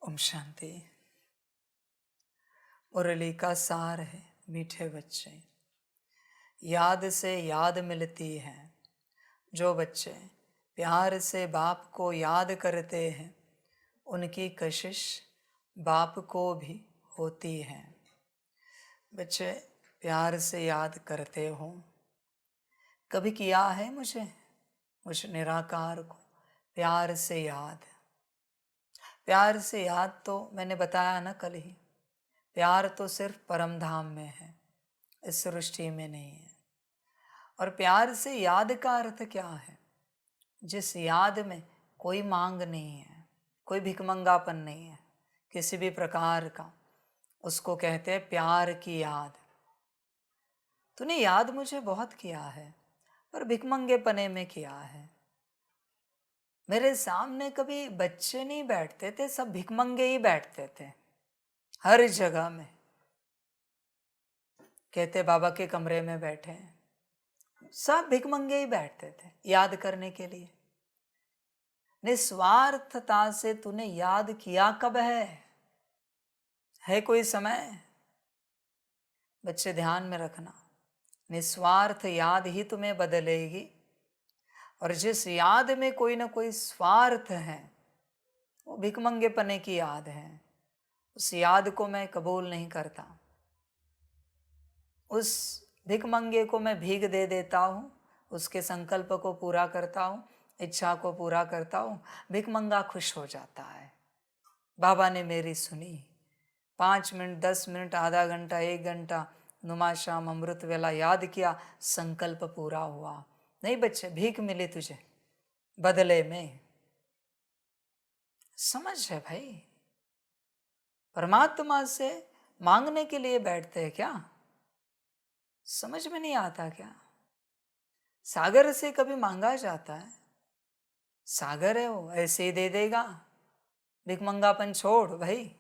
ओम शांति। मुरली का सार है मीठे बच्चे, याद से याद मिलती है। जो बच्चे प्यार से बाप को याद करते हैं, उनकी कशिश बाप को भी होती है। बच्चे प्यार से याद करते हो, कभी किया है मुझ निराकार को प्यार से याद। प्यार से याद तो मैंने बताया ना कल ही, प्यार तो सिर्फ परम धाम में है, इस सृष्टि में नहीं है। और प्यार से याद का अर्थ क्या है? जिस याद में कोई मांग नहीं है, कोई भिखमंगापन नहीं है किसी भी प्रकार का, उसको कहते हैं प्यार की याद। तूने याद मुझे बहुत किया है, पर भिखमंगेपने में किया है। मेरे सामने कभी बच्चे नहीं बैठते थे, सब भिखमंगे ही बैठते थे हर जगह में। कहते बाबा के कमरे में बैठे हैं, सब भिखमंगे ही बैठते थे याद करने के लिए। निस्वार्थता से तूने याद किया कब है कोई समय? बच्चे ध्यान में रखना, निस्वार्थ याद ही तुम्हें बदलेगी। और जिस याद में कोई ना कोई स्वार्थ है, वो भिखमंगेपने की याद है। उस याद को मैं कबूल नहीं करता। उस भिखमंगे को मैं भीख दे देता हूँ, उसके संकल्प को पूरा करता हूँ, इच्छा को पूरा करता हूँ। भिखमंगा खुश हो जाता है। बाबा ने मेरी सुनी, 5 मिनट 10 मिनट आधा घंटा 1 घंटा नुमा शाम अमृत वेला याद किया, संकल्प पूरा हुआ। नहीं बच्चे, भीख मिली तुझे बदले में। समझ है भाई? परमात्मा से मांगने के लिए बैठते हैं क्या? समझ में नहीं आता क्या? सागर से कभी मांगा जाता है? सागर है वो, ऐसे ही दे देगा। भिखमंगापन छोड़ भाई।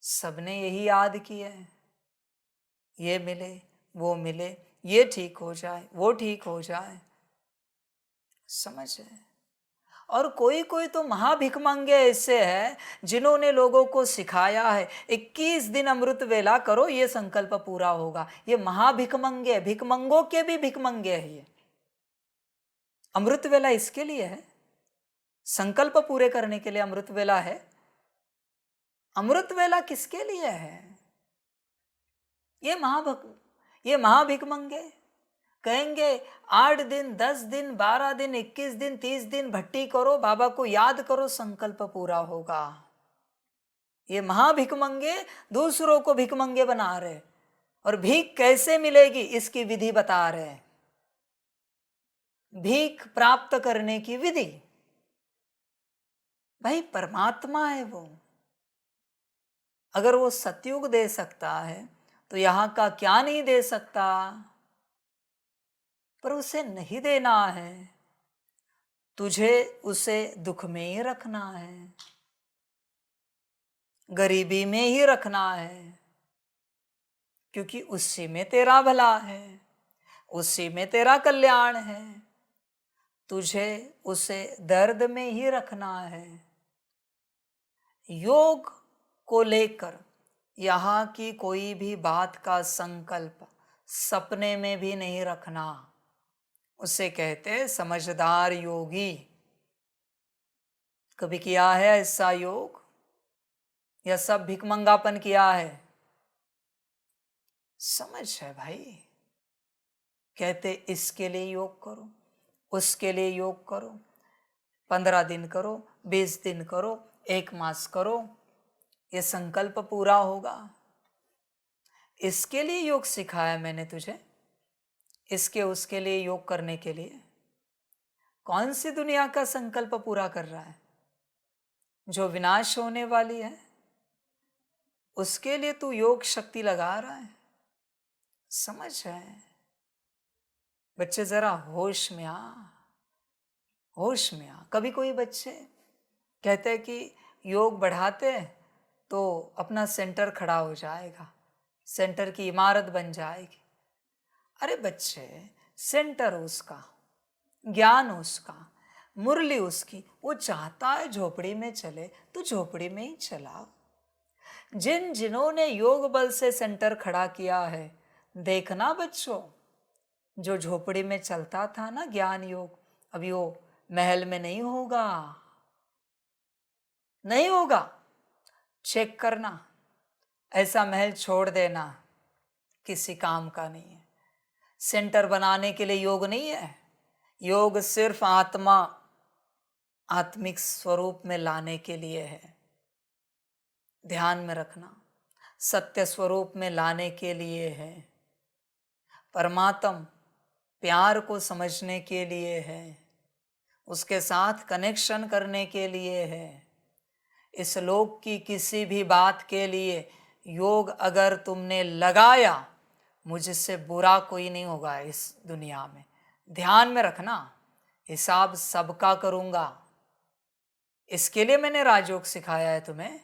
सबने यही याद किया है, ये मिले वो मिले, ये ठीक हो जाए वो ठीक हो जाए। समझ है? और कोई कोई तो महाभिखमंगे ऐसे हैं जिन्होंने लोगों को सिखाया है 21 दिन अमृत वेला करो, ये संकल्प पूरा होगा। ये महाभिखमंगे, भिखमंगों के भी भिखमंगे है ये। अमृत वेला इसके लिए है, संकल्प पूरे करने के लिए अमृत वेला है। अमृत वेला किसके लिए है? ये महाभिखमंगे कहेंगे 8 दिन 10 दिन 12 दिन 21 दिन 30 दिन भट्टी करो, बाबा को याद करो, संकल्प पूरा होगा। ये महाभिखमंगे दूसरों को भिखमंगे बना रहे, और भीख कैसे मिलेगी इसकी विधि बता रहे। भीख प्राप्त करने की विधि। भाई परमात्मा है वो, अगर वो सतयुग दे सकता है तो यहाँ का क्या नहीं दे सकता? पर उसे नहीं देना है, तुझे उसे दुख में ही रखना है, गरीबी में ही रखना है, क्योंकि उसी में तेरा भला है, उसी में तेरा कल्याण है। तुझे उसे दर्द में ही रखना है। योग को लेकर यहाँ की कोई भी बात का संकल्प सपने में भी नहीं रखना। उसे कहते समझदार योगी। कभी किया है ऐसा योग, या सब भिखमंगापन किया है? समझ है भाई? कहते इसके लिए योग करो, उसके लिए योग करो, 15 दिन करो, 20 दिन करो, 1 मास करो, ये संकल्प पूरा होगा। इसके लिए योग सिखाया मैंने तुझे, इसके उसके लिए योग करने के लिए। कौन सी दुनिया का संकल्प पूरा कर रहा है? जो विनाश होने वाली है, उसके लिए तू योग शक्ति लगा रहा है। समझ है? बच्चे जरा होश में आ, होश में आ। कभी कोई बच्चे कहते हैं कि योग बढ़ाते तो अपना सेंटर खड़ा हो जाएगा, सेंटर की इमारत बन जाएगी। अरे बच्चे, सेंटर उसका, ज्ञान उसका, मुरली उसकी, वो चाहता है झोपड़ी में चले तो झोपड़ी में ही चलाओ। जिन्होंने योग बल से सेंटर खड़ा किया है, देखना बच्चों, जो झोपड़ी में चलता था ना ज्ञान योग, अभी वो महल में नहीं होगा, नहीं होगा। चेक करना, ऐसा महल छोड़ देना, किसी काम का नहीं है। सेंटर बनाने के लिए योग नहीं है, योग सिर्फ आत्मिक स्वरूप में लाने के लिए है। ध्यान में रखना, सत्य स्वरूप में लाने के लिए है। परमात्मा प्यार को समझने के लिए है, उसके साथ कनेक्शन करने के लिए है। इस लोक की किसी भी बात के लिए योग अगर तुमने लगाया, मुझसे बुरा कोई नहीं होगा इस दुनिया में। ध्यान में रखना, हिसाब सबका करूंगा। इसके लिए मैंने राजयोग सिखाया है तुम्हें।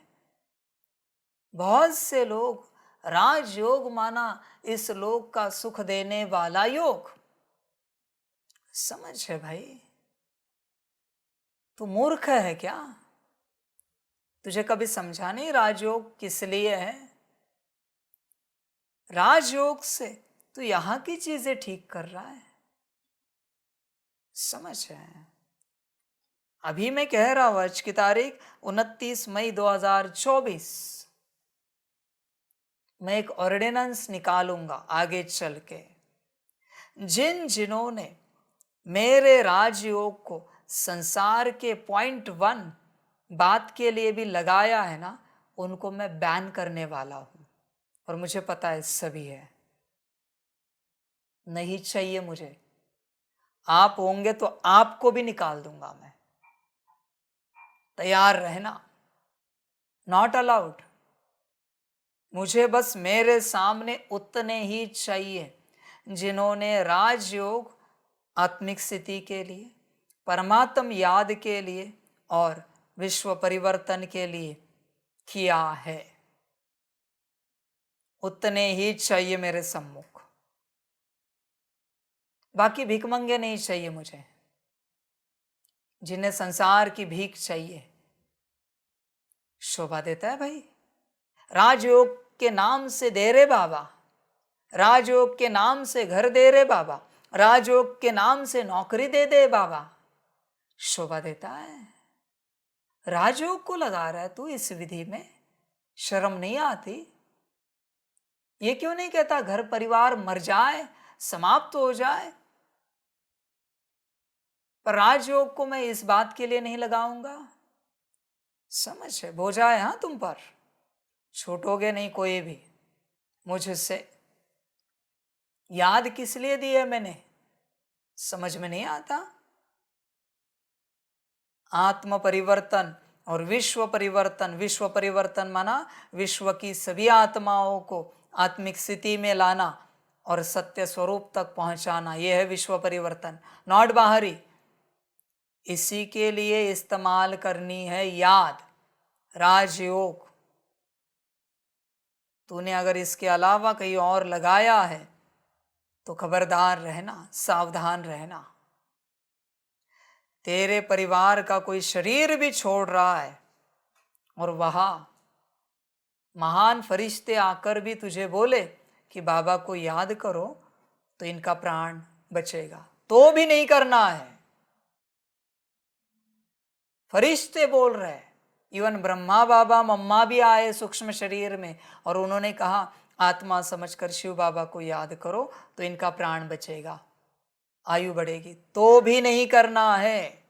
बहुत से लोग राजयोग माना इस लोक का सुख देने वाला योग समझ है भाई। तू मूर्ख है क्या? तुझे कभी समझा नहीं राजयोग किस लिए है? राजयोग से तू यहां की चीजें ठीक कर रहा है, समझ है। अभी मैं कह रहा हूं, आज की तारीख 29 मई 2024, मैं एक ऑर्डिनेंस निकालूंगा आगे चल के। जिन्होंने मेरे राजयोग को संसार के .1 बात के लिए भी लगाया है ना, उनको मैं बैन करने वाला हूं। और मुझे पता है सभी है, नहीं चाहिए मुझे। आप होंगे तो आपको भी निकाल दूंगा मैं, तैयार रहना। Not allowed. मुझे बस मेरे सामने उतने ही चाहिए जिन्होंने राजयोग आत्मिक स्थिति के लिए, परमात्म याद के लिए और विश्व परिवर्तन के लिए किया है। उतने ही चाहिए मेरे सम्मुख, बाकी भिखमंगे नहीं चाहिए मुझे, जिन्हें संसार की भीख चाहिए। शोभा देता है भाई। राजयोग के नाम से दे रे बाबा, राजयोग के नाम से घर दे रे बाबा, राजयोग के नाम से नौकरी दे दे बाबा। शोभा देता है। राजयोग को लगा रहा है तू इस विधि में, शर्म नहीं आती? ये क्यों नहीं कहता घर परिवार मर जाए, समाप्त हो जाए? पर राजयोग को मैं इस बात के लिए नहीं लगाऊंगा, समझ है। बोझा है हाँ तुम पर, छूटोगे नहीं कोई भी मुझसे। याद किस लिए दी है मैंने, समझ में नहीं आता? आत्म परिवर्तन और विश्व परिवर्तन। विश्व परिवर्तन माना विश्व की सभी आत्माओं को आत्मिक स्थिति में लाना और सत्य स्वरूप तक पहुंचाना, यह है विश्व परिवर्तन, नॉट बाहरी। इसी के लिए इस्तेमाल करनी है याद, राजयोग। तूने अगर इसके अलावा कहीं और लगाया है तो खबरदार रहना, सावधान रहना। तेरे परिवार का कोई शरीर भी छोड़ रहा है और वहां महान फरिश्ते आकर भी तुझे बोले कि बाबा को याद करो तो इनका प्राण बचेगा, तो भी नहीं करना है। फरिश्ते बोल रहे, इवन ब्रह्मा बाबा मम्मा भी आए सूक्ष्म शरीर में और उन्होंने कहा आत्मा समझकर शिव बाबा को याद करो तो इनका प्राण बचेगा, आयु बढ़ेगी, तो भी नहीं करना है।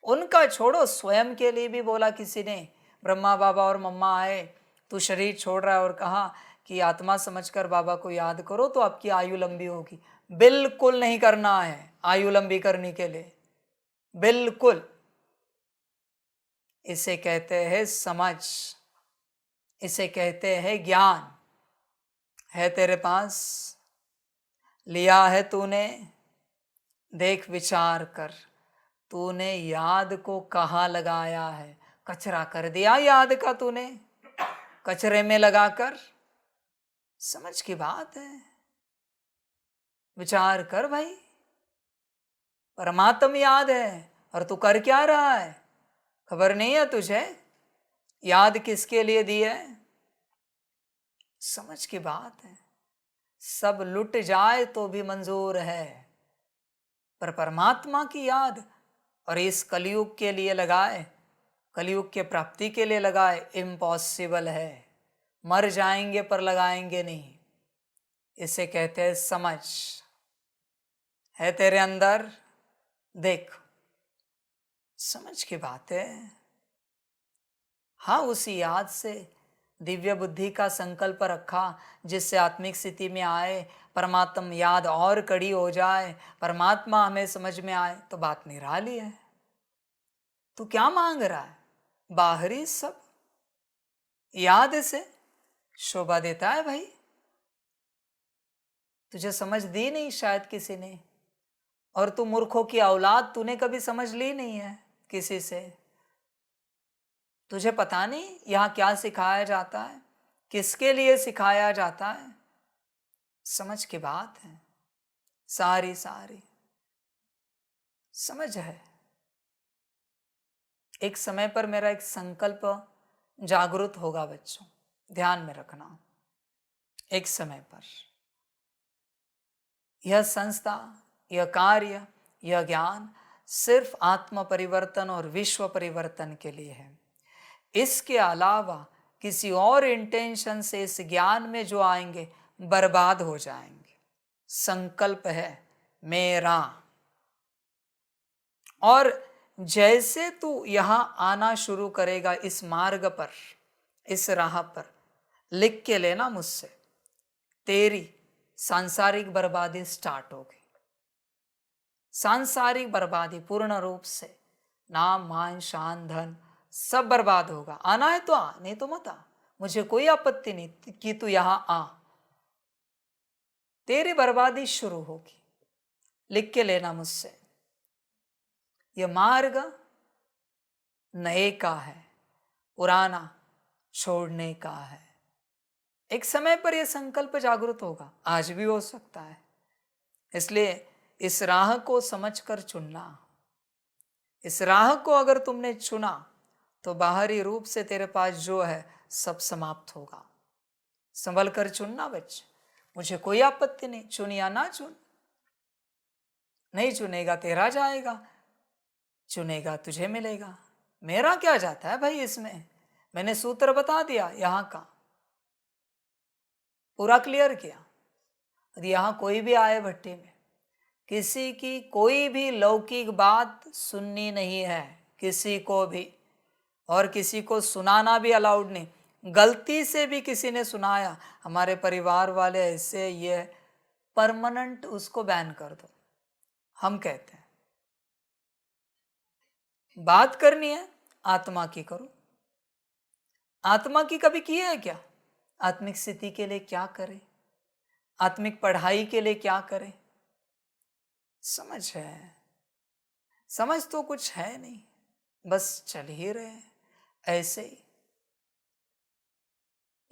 उनका छोड़ो, स्वयं के लिए भी बोला किसी ने, ब्रह्मा बाबा और मम्मा आए, तू शरीर छोड़ रहा है और कहा कि आत्मा समझकर बाबा को याद करो तो आपकी आयु लंबी होगी। बिल्कुल नहीं करना है आयु लंबी करने के लिए, बिल्कुल। इसे कहते हैं समझ, इसे कहते हैं ज्ञान। है तेरे पास, लिया है तूने, देख विचार कर, तूने याद को कहाँ लगाया है? कचरा कर दिया याद का तूने, कचरे में लगाकर। समझ की बात है, विचार कर भाई। परमात्म याद है, और तू कर क्या रहा है, खबर नहीं है तुझे? याद किसके लिए दी है? समझ की बात है। सब लुट जाए तो भी मंजूर है, पर परमात्मा की याद और इस कलयुग के लिए लगाए, कलयुग के प्राप्ति के लिए लगाए, इम्पॉसिबल है। मर जाएंगे पर लगाएंगे नहीं। इसे कहते हैं समझ। है तेरे अंदर? देख, समझ की बात है। हाँ, उसी याद से दिव्य बुद्धि का संकल्प रखा, जिससे आत्मिक स्थिति में आए, परमात्मा याद और कड़ी हो जाए, परमात्मा हमें समझ में आए, तो बात निराली है। तू क्या मांग रहा है? बाहरी सब याद से शोभा देता है भाई। तुझे समझ दी नहीं शायद किसी ने, और तू मूर्खों की औलाद, तूने कभी समझ ली नहीं है किसी से। तुझे पता नहीं यहाँ क्या सिखाया जाता है, किसके लिए सिखाया जाता है। समझ की बात है, सारी सारी समझ है। एक समय पर मेरा एक संकल्प जागृत होगा बच्चों, ध्यान में रखना। एक समय पर यह संस्था, यह कार्य, यह ज्ञान सिर्फ आत्म परिवर्तन और विश्व परिवर्तन के लिए है। इसके अलावा किसी और इंटेंशन से इस ज्ञान में जो आएंगे बर्बाद हो जाएंगे। संकल्प है मेरा। और जैसे तू यहां आना शुरू करेगा इस मार्ग पर, इस राह पर, लिख के लेना मुझसे, तेरी सांसारिक बर्बादी स्टार्ट होगी। सांसारिक बर्बादी पूर्ण रूप से, नाम मान शान धन सब बर्बाद होगा। आना है तो आ, नहीं तो मत आ। मुझे कोई आपत्ति नहीं कि तू यहां आ। तेरी बर्बादी शुरू होगी। लिख के लेना मुझसे। यह मार्ग नए का है, पुराना छोड़ने का है। एक समय पर यह संकल्प जागृत होगा, आज भी हो सकता है। इसलिए इस राह को समझकर चुनना। इस राह को अगर तुमने चुना तो बाहरी रूप से तेरे पास जो है सब समाप्त होगा। संभल कर चुनना बच्चे, मुझे कोई आपत्ति नहीं, चुन या ना चुन। नहीं चुनेगा तेरा जाएगा, चुनेगा तुझे मिलेगा। मेरा क्या जाता है भाई इसमें? मैंने सूत्र बता दिया यहाँ का, पूरा क्लियर किया। यदि यहाँ कोई भी आए भट्टी में, किसी की कोई भी लौकिक बात सुननी नहीं है, किसी को भी, और किसी को सुनाना भी अलाउड नहीं। गलती से भी किसी ने सुनाया, हमारे परिवार वाले ऐसे, ये परमानेंट उसको बैन कर दो। हम कहते हैं बात करनी है आत्मा की करो। आत्मा की कभी की है क्या? आत्मिक स्थिति के लिए क्या करें, आत्मिक पढ़ाई के लिए क्या करें? समझ है? समझ तो कुछ है नहीं, बस चल ही रहे हैं ऐसे ही।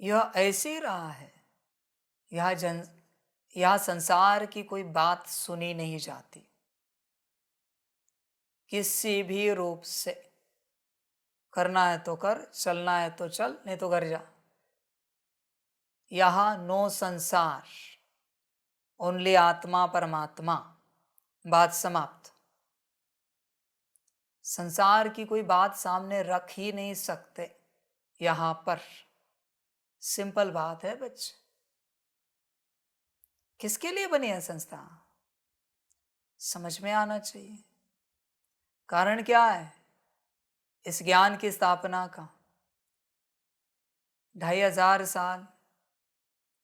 यह ऐसे ही रहा है। यह संसार की कोई बात सुनी नहीं जाती किसी भी रूप से। करना है तो कर, चलना है तो चल, नहीं तो घर जा। यहां नो संसार, ओनली आत्मा परमात्मा, बात समाप्त। संसार की कोई बात सामने रख ही नहीं सकते यहां पर। सिंपल बात है बच्चे। किसके लिए बनी है संस्था? समझ में आना चाहिए। कारण क्या है इस ज्ञान की स्थापना का? 2500 साल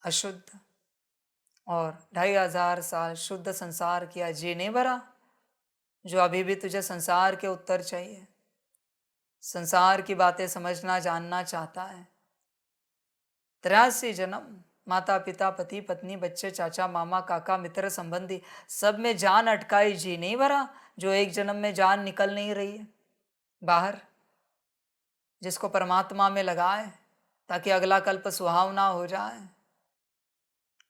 अशुद्ध और 2500 साल शुद्ध संसार किया, जी नहीं भरा? जो अभी भी तुझे संसार के उत्तर चाहिए, संसार की बातें समझना जानना चाहता है। 83 जन्म, माता पिता पति पत्नी बच्चे चाचा मामा काका मित्र संबंधी सब में जान अटकाई, जी नहीं भरा? जो एक जन्म में जान निकल नहीं रही है बाहर, जिसको परमात्मा में लगाए ताकि अगला कल्प सुहावना हो जाए।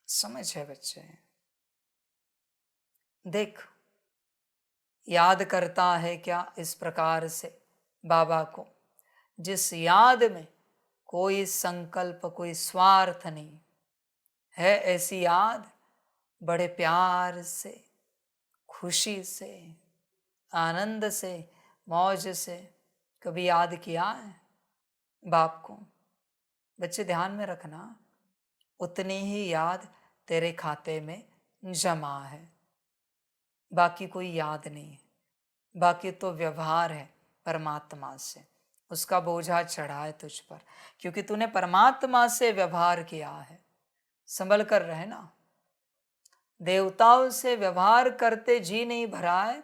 समझ है बच्चे? देख, याद करता है क्या इस प्रकार से बाबा को, जिस याद में कोई संकल्प, कोई स्वार्थ नहीं है। ऐसी याद बड़े प्यार से, खुशी से, आनंद से, मौज से कभी याद किया है बाप को? बच्चे ध्यान में रखना, उतनी ही याद तेरे खाते में जमा है, बाकी कोई याद नहीं है। बाकी तो व्यवहार है परमात्मा से, उसका बोझा चढ़ा है तुझ पर, क्योंकि तूने परमात्मा से व्यवहार किया है। संभल कर रहना। देवताओं से व्यवहार करते जी नहीं भरा है,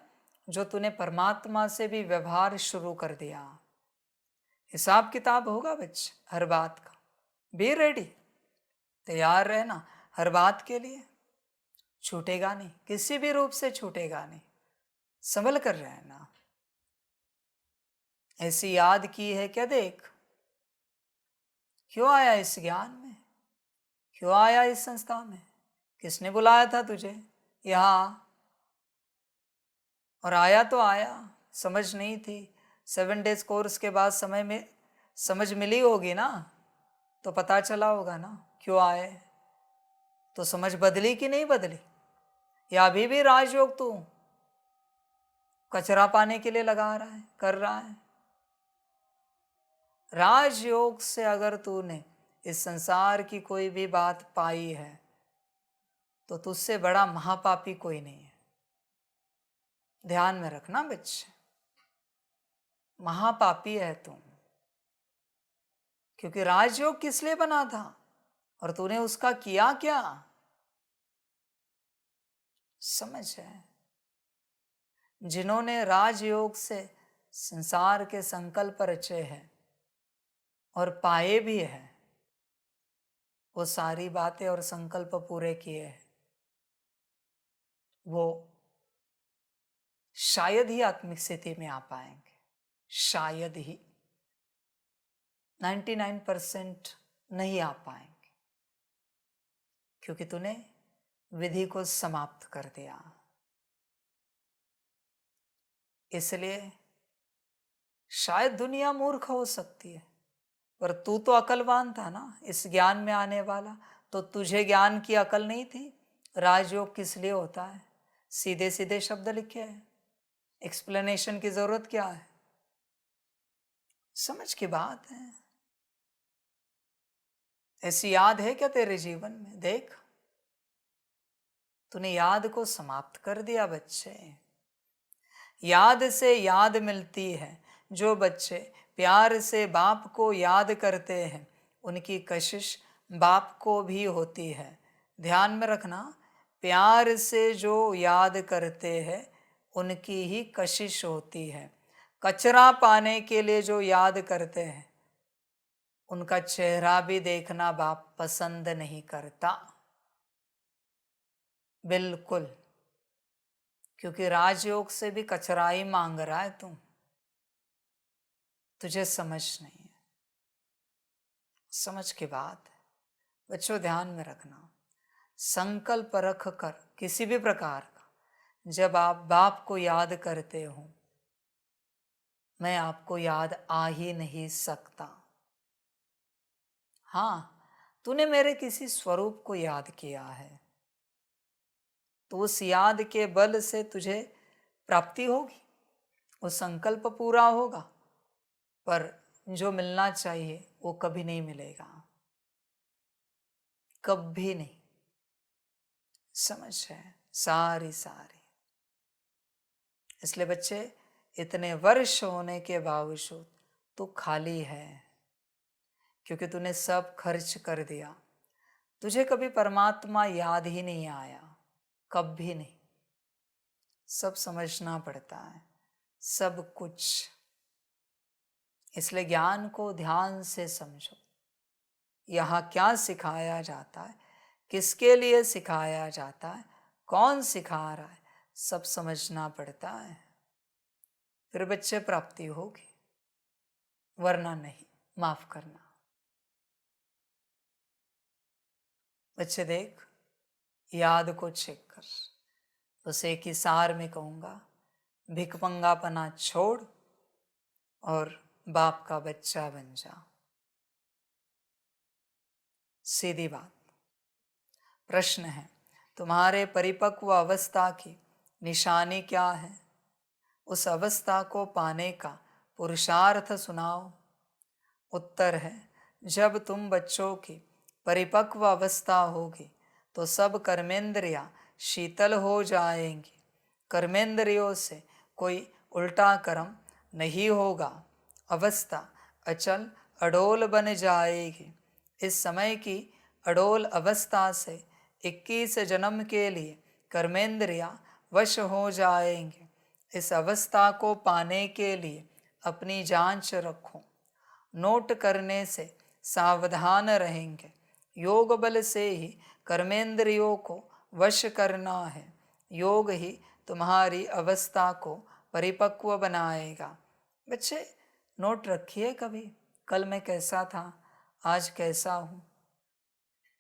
जो तूने परमात्मा से भी व्यवहार शुरू कर दिया। हिसाब किताब होगा बच्चे हर बात का। बी रेडी, तैयार रहना हर बात के लिए। छूटेगा नहीं, किसी भी रूप से छूटेगा नहीं। संभल कर रहना। ऐसी याद की है क्या? देख, क्यों आया इस ज्ञान में, क्यों आया इस संस्था में, किसने बुलाया था तुझे यहाँ? और आया तो आया, समझ नहीं थी। 7 डेज कोर्स के बाद समय में समझ मिली होगी ना, तो पता चला होगा ना क्यों आए। तो समझ बदली कि नहीं बदली? या अभी भी राजयोग तू कचरा पाने के लिए लगा रहा है, कर रहा है? राजयोग से अगर तूने इस संसार की कोई भी बात पाई है, तो तुझसे बड़ा महापापी कोई नहीं है। ध्यान में रखना बच्चे, महापापी है तुम। क्योंकि राजयोग किस लिए बना था और तूने उसका किया क्या? समझ है? जिन्होंने राजयोग से संसार के संकल्प रचे हैं और पाए भी हैं, वो सारी बातें और संकल्प पूरे किए हैं, वो शायद ही आत्मिक स्थिति में आ पाएंगे। शायद ही, 99% नहीं आ पाएंगे, क्योंकि तूने विधि को समाप्त कर दिया। इसलिए शायद दुनिया मूर्ख हो सकती है, पर तू तो अकलवान था ना, इस ज्ञान में आने वाला। तो तुझे ज्ञान की अकल नहीं थी? राजयोग किस लिए होता है? सीधे सीधे शब्द लिखे हैं, एक्सप्लेनेशन की जरूरत क्या है? समझ की बात है। ऐसी याद है क्या तेरे जीवन में? देख, तूने याद को समाप्त कर दिया बच्चे। याद से याद मिलती है। जो बच्चे प्यार से बाप को याद करते हैं, उनकी कशिश बाप को भी होती है। ध्यान में रखना, प्यार से जो याद करते हैं उनकी ही कशिश होती है। कचरा पाने के लिए जो याद करते हैं, उनका चेहरा भी देखना बाप पसंद नहीं करता, बिल्कुल। क्योंकि राजयोग से भी कचरा ही मांग रहा है तुम, तुझे समझ नहीं है। समझ की बात है बच्चों, ध्यान में रखना। संकल्प रख कर किसी भी प्रकार का जब आप बाप को याद करते हो, मैं आपको याद आ ही नहीं सकता। हाँ, तूने मेरे किसी स्वरूप को याद किया है, तो उस याद के बल से तुझे प्राप्ति होगी, वो संकल्प पूरा होगा, पर जो मिलना चाहिए वो कभी नहीं मिलेगा, कभी नहीं। समझ है? सारी सारी। इसलिए बच्चे, इतने वर्ष होने के बावजूद तू खाली है, क्योंकि तूने सब खर्च कर दिया। तुझे कभी परमात्मा याद ही नहीं आया, कभी नहीं। सब समझना पड़ता है, सब कुछ। इसलिए ज्ञान को ध्यान से समझो। यहाँ क्या सिखाया जाता है, किसके लिए सिखाया जाता है, कौन सिखा रहा है, सब समझना पड़ता है। फिर बच्चे प्राप्ति होगी, वरना नहीं। माफ करना बच्चे। देख, याद को चेक कर। बस एक ही सार में कहूँगा, भिखमंगापना छोड़ और बाप का बच्चा बन जा। सीधी बात। प्रश्न है, तुम्हारे परिपक्व अवस्था की निशानी क्या है? उस अवस्था को पाने का पुरुषार्थ सुनाओ। उत्तर है, जब तुम बच्चों की परिपक्व अवस्था होगी तो सब कर्मेंद्रियां शीतल हो जाएंगी। कर्मेंद्रियों से कोई उल्टा कर्म नहीं होगा। अवस्था अचल अडोल बन जाएगी। इस समय की अडोल अवस्था से 21 जन्म के लिए कर्मेंद्रियां वश हो जाएंगे। इस अवस्था को पाने के लिए अपनी जांच रखो। नोट करने से सावधान रहेंगे। योग बल से ही कर्मेंद्रियों को वश करना है। योग ही तुम्हारी अवस्था को परिपक्व बनाएगा। बच्चे, नोट रखिए कभी, कल मैं कैसा था, आज कैसा हूँ,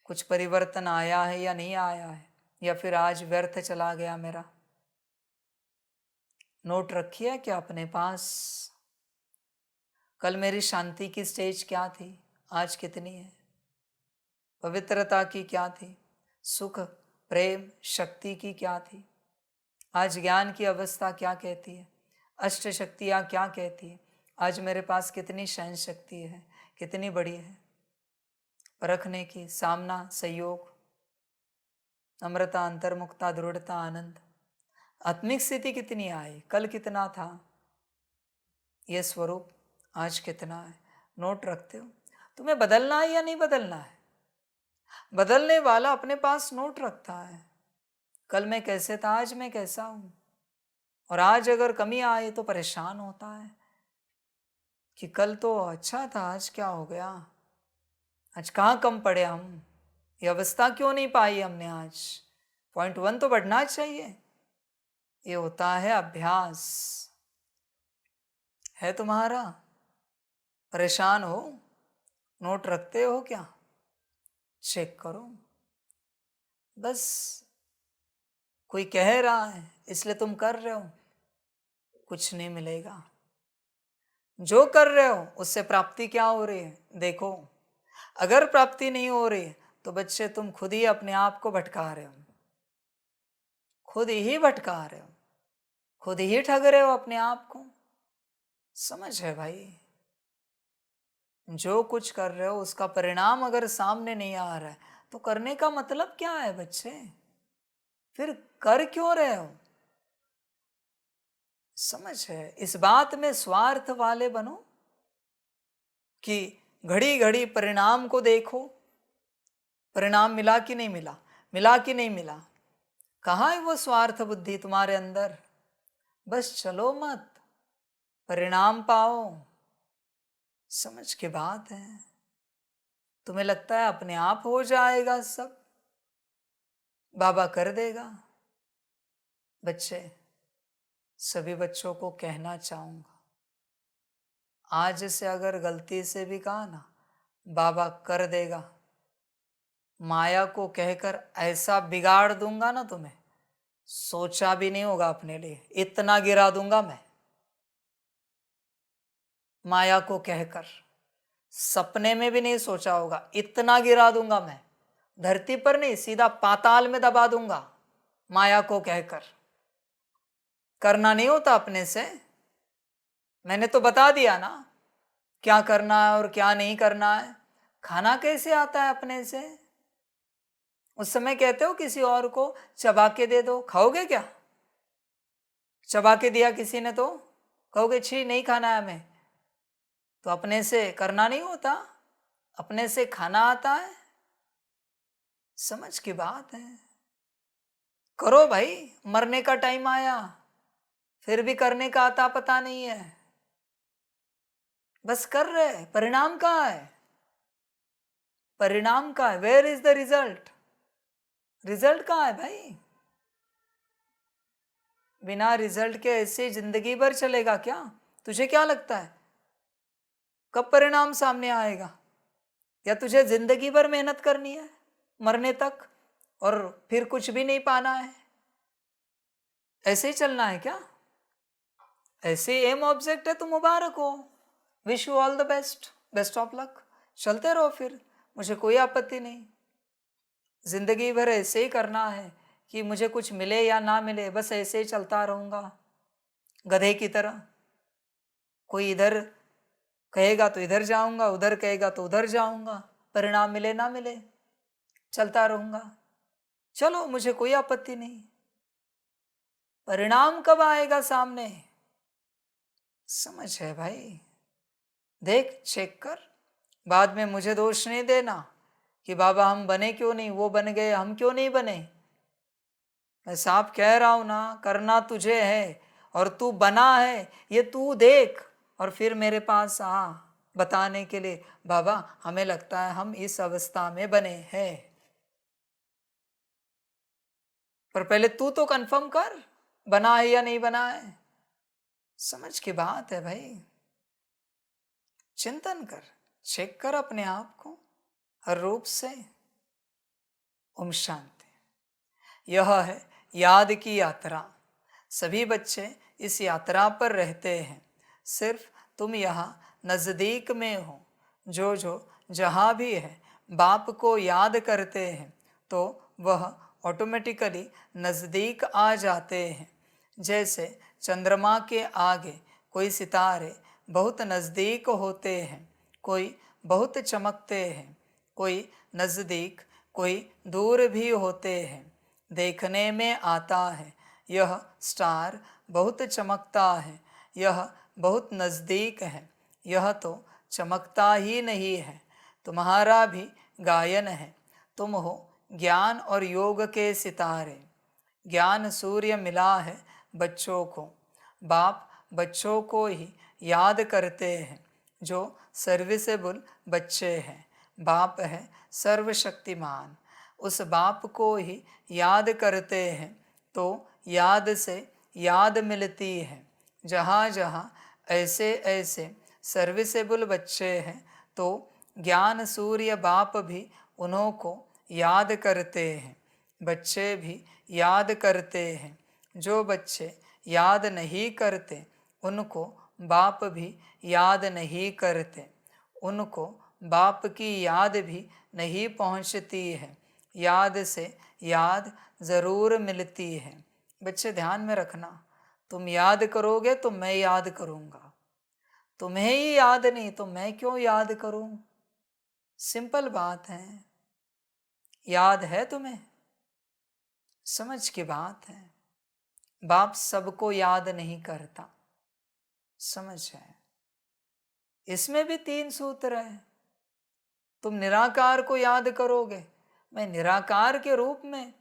कुछ परिवर्तन आया है या नहीं आया है, या फिर आज व्यर्थ चला गया मेरा। नोट रखिए क्या अपने पास? कल मेरी शांति की स्टेज क्या थी, आज कितनी है? पवित्रता की क्या थी? सुख, प्रेम, शक्ति की क्या थी? आज ज्ञान की अवस्था क्या कहती है? अष्ट शक्तियाँ क्या कहती है? आज मेरे पास कितनी सहन शक्ति है, कितनी बड़ी है? परखने की, सामना, सहयोग, नम्रता, अंतर्मुखता, दृढ़ता, आनंद, आत्मिक स्थिति कितनी आई, कल कितना था, यह स्वरूप आज कितना है? नोट रखते हो? तुम्हें बदलना है या नहीं बदलना है? बदलने वाला अपने पास नोट रखता है। कल मैं कैसे था, आज मैं कैसा हूं। और आज अगर कमी आए तो परेशान होता है कि कल तो अच्छा था, आज क्या हो गया, आज कहाँ कम पड़े हम, ये अवस्था क्यों नहीं पाई हमने आज। पॉइंट 1 तो बढ़ना चाहिए। ये होता है अभ्यास। है तुम्हारा? परेशान हो? नोट रखते हो क्या? चेक करो। बस कोई कह रहा है इसलिए तुम कर रहे हो, कुछ नहीं मिलेगा। जो कर रहे हो उससे प्राप्ति क्या हो रही है देखो। अगर प्राप्ति नहीं हो रही तो बच्चे तुम खुद ही अपने आप को भटका रहे हो, खुद ही भटका रहे हो, खुद ही ठग रहे हो अपने आप को। समझ है भाई? जो कुछ कर रहे हो उसका परिणाम अगर सामने नहीं आ रहा है तो करने का मतलब क्या है बच्चे? फिर कर क्यों रहे हो? समझ है? इस बात में स्वार्थ वाले बनो कि घड़ी घड़ी परिणाम को देखो, परिणाम मिला कि नहीं मिला, मिला कि नहीं मिला। कहाँ है वो स्वार्थ बुद्धि तुम्हारे अंदर? बस चलो मत, परिणाम पाओ। समझ की बात है। तुम्हें लगता है अपने आप हो जाएगा सब, बाबा कर देगा। बच्चे, सभी बच्चों को कहना चाहूंगा, आज से अगर गलती से भी कहा ना बाबा कर देगा, माया को कहकर ऐसा बिगाड़ दूंगा ना तुम्हें, सोचा भी नहीं होगा अपने लिए, इतना गिरा दूंगा मैं। माया को कहकर सपने में भी नहीं सोचा होगा, इतना गिरा दूंगा मैं। धरती पर नहीं, सीधा पाताल में दबा दूंगा माया को कहकर। करना नहीं होता अपने से। मैंने तो बता दिया ना क्या करना है और क्या नहीं करना है। खाना कैसे आता है अपने से? उस समय कहते हो किसी और को चबा के दे दो, खाओगे क्या? चबा के दिया किसी ने तो कहोगे छी नहीं खाना है हमें। तो अपने से करना नहीं होता, अपने से खाना आता है। समझ की बात है। करो भाई, मरने का टाइम आया फिर भी करने का आता पता नहीं है, बस कर रहे। परिणाम कहाँ है? परिणाम कहाँ है? Where is the result? Result कहाँ है भाई? बिना रिजल्ट के ऐसे जिंदगी भर चलेगा क्या? तुझे क्या लगता है कब परिणाम सामने आएगा? या तुझे जिंदगी भर मेहनत करनी है मरने तक और फिर कुछ भी नहीं पाना है? ऐसे ही चलना है क्या? ऐसे एम ऑब्जेक्ट है तो मुबारक हो, wish you all the best, best of luck, चलते रहो फिर, मुझे कोई आपत्ति नहीं। जिंदगी भर ऐसे ही करना है कि मुझे कुछ मिले या ना मिले, बस ऐसे ही चलता रहूंगा गधे की तरह। कोई इधर कहेगा तो इधर जाऊंगा, उधर कहेगा तो उधर जाऊंगा, परिणाम मिले ना मिले चलता रहूंगा। चलो, मुझे कोई आपत्ति नहीं। परिणाम कब आएगा सामने, समझ है भाई? देख, चेक कर, बाद में मुझे दोष नहीं देना कि बाबा हम बने क्यों नहीं, वो बन गए, हम क्यों नहीं बने। मैं साफ कह रहा हूं ना, करना तुझे है और तू बना है, ये तू देख और फिर मेरे पास आ बताने के लिए, बाबा हमें लगता है हम इस अवस्था में बने हैं। पर पहले तू तो कंफर्म कर, बना है या नहीं बना है। समझ की बात है भाई। चिंतन कर, चेक कर अपने आप को हर रूप से। ओम शांति। यह है याद की यात्रा। सभी बच्चे इस यात्रा पर रहते हैं, सिर्फ तुम यहाँ नज़दीक में हो। जो जहाँ भी है बाप को याद करते हैं तो वह ऑटोमेटिकली नज़दीक आ जाते हैं। जैसे चंद्रमा के आगे कोई सितारे बहुत नज़दीक होते हैं, कोई बहुत चमकते हैं, कोई नज़दीक कोई दूर भी होते हैं। देखने में आता है यह स्टार बहुत चमकता है, यह बहुत नज़दीक है, यह तो चमकता ही नहीं है। तुम्हारा भी गायन है, तुम हो ज्ञान और योग के सितारे। ज्ञान सूर्य मिला है बच्चों को, बाप बच्चों को ही याद करते हैं जो सर्विसेबल बच्चे हैं। बाप है सर्वशक्तिमान, उस बाप को ही याद करते हैं तो याद से याद मिलती है। जहाँ जहाँ ऐसे ऐसे सर्विसेबल बच्चे हैं तो ज्ञान सूर्य बाप भी उन्हों को याद करते हैं, बच्चे भी याद करते हैं। जो बच्चे याद नहीं करते उनको बाप भी याद नहीं करते, उनको बाप की याद भी नहीं पहुंचती है। याद से याद ज़रूर मिलती है। बच्चे ध्यान में रखना, तुम याद करोगे तो मैं याद करूँगा, तुम्हें ही याद नहीं तो मैं क्यों याद करूँ। सिंपल बात है। याद है तुम्हें, समझ की बात है। बाप सबको याद नहीं करता, समझ है। इसमें भी 3 सूत्र है। तुम निराकार को याद करोगे, मैं निराकार के रूप में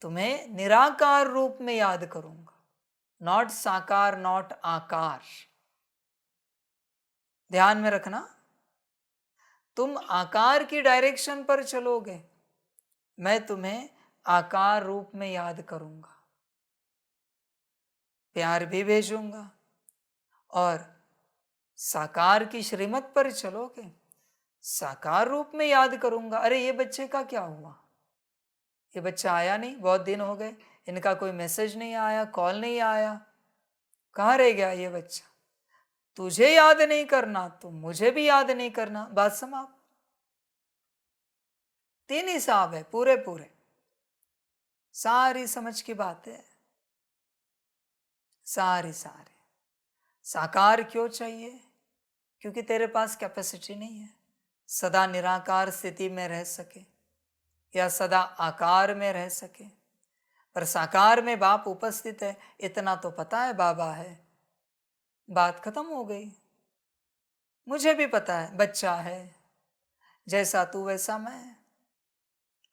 तुम्हें निराकार रूप में याद करूंगा, नॉट साकार नॉट आकार। ध्यान में रखना, तुम आकार की डायरेक्शन पर चलोगे, मैं तुम्हें आकार रूप में याद करूंगा, प्यार भी भेजूंगा। और साकार की श्रीमत पर चलोगे, साकार रूप में याद करूंगा। अरे ये बच्चे का क्या हुआ, ये बच्चा आया नहीं, बहुत दिन हो गए, इनका कोई मैसेज नहीं आया, कॉल नहीं आया, कहाँ रह गया ये बच्चा। तुझे याद नहीं करना तो मुझे भी याद नहीं करना, बात समाप्त। 3 हिसाब है पूरे पूरे, सारी समझ की बात है, सारी सारी। साकार क्यों चाहिए, क्योंकि तेरे पास कैपेसिटी नहीं है सदा निराकार स्थिति में रह सके या सदा आकार में रह सके। पर साकार में बाप उपस्थित है, इतना तो पता है बाबा है, बात खत्म हो गई। मुझे भी पता है बच्चा है, जैसा तू वैसा मैं।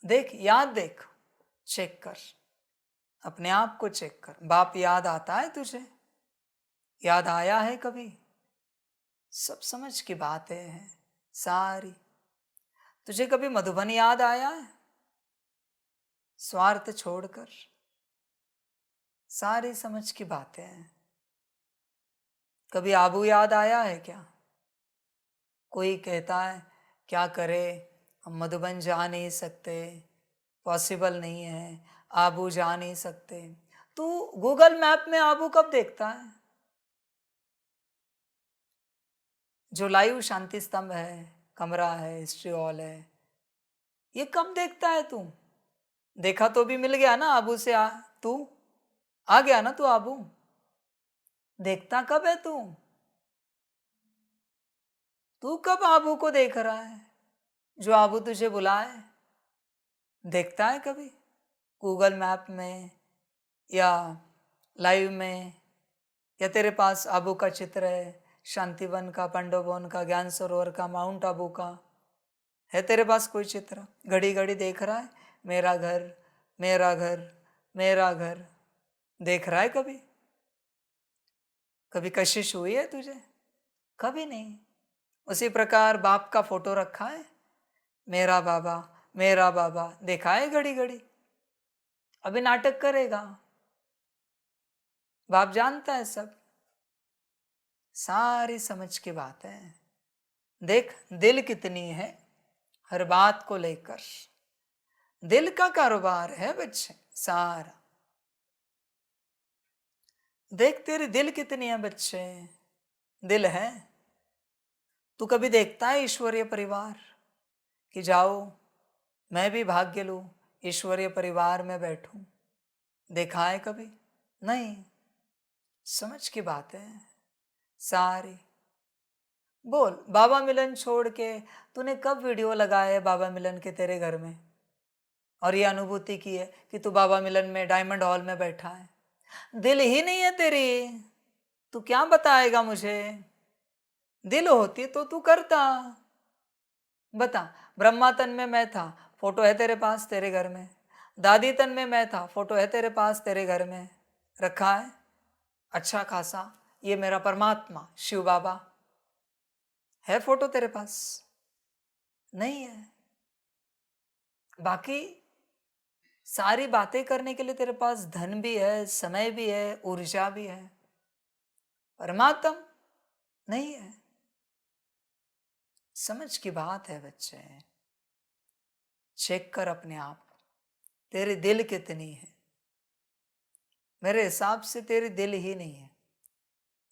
देख, याद देख, चेक कर, अपने आप को चेक कर। बाप याद आता है तुझे, याद आया है कभी? सब समझ की बातें हैं सारी। तुझे कभी मधुबन याद आया है? स्वार्थ छोड़कर, सारी समझ की बातें हैं। कभी आबू याद आया है क्या? कोई कहता है क्या करे, हम मधुबन जा नहीं सकते, पॉसिबल नहीं है, आबू जा नहीं सकते। तू गूगल मैप में आबू कब देखता है? जो लाइव शांति स्तंभ है, कमरा है, हिस्ट्री हॉल है, ये कब देखता है तू? देखा तो भी मिल गया ना आबू से, तू आ गया ना, तू आबू देखता कब है तू? तू कब आबू को देख रहा है? जो आबू तुझे बुलाए देखता है कभी? गूगल मैप में या लाइव में, या तेरे पास आबू का चित्र है, शांतिवन का, पांडववन का, ज्ञान सरोवर का, माउंट आबू का? है तेरे पास कोई चित्र? घड़ी घड़ी देख रहा है मेरा घर, मेरा घर, मेरा घर, देख रहा है कभी? कभी कशिश हुई है तुझे? कभी नहीं। उसी प्रकार बाप का फोटो रखा है, मेरा बाबा, मेरा बाबा, देखा है घड़ी घड़ी? अभी नाटक करेगा, बाप जानता है सब, सारी समझ की बात है। देख दिल कितनी है हर बात को लेकर, दिल का कारोबार है बच्चे सारा। देख तेरी दिल कितनी है बच्चे, दिल है। तू कभी देखता है ईश्वरीय परिवार कि जाओ मैं भी भाग्य लूं, ईश्वरीय परिवार में बैठूं? देखा है कभी? नहीं। समझ की बात है सारी। बोल, बाबा मिलन छोड़ के तूने कब वीडियो लगाए है बाबा मिलन के तेरे घर में, और ये अनुभूति की है कि तू बाबा मिलन में डायमंड हॉल में बैठा है? दिल ही नहीं है तेरी, तू क्या बताएगा मुझे? दिल होती तो तू करता। बता, ब्रह्मा तन में मैं था, फोटो है तेरे पास तेरे घर में? दादी तन में मैं था, फोटो है तेरे पास तेरे घर में? रखा है अच्छा खासा, ये मेरा परमात्मा शिव बाबा है फोटो तेरे पास? नहीं है। बाकी सारी बातें करने के लिए तेरे पास धन भी है, समय भी है, ऊर्जा भी है, परमात्मा नहीं है। समझ की बात है बच्चे, चेक कर अपने आप, तेरी दिल कितनी है? मेरे हिसाब से तेरी दिल ही नहीं है।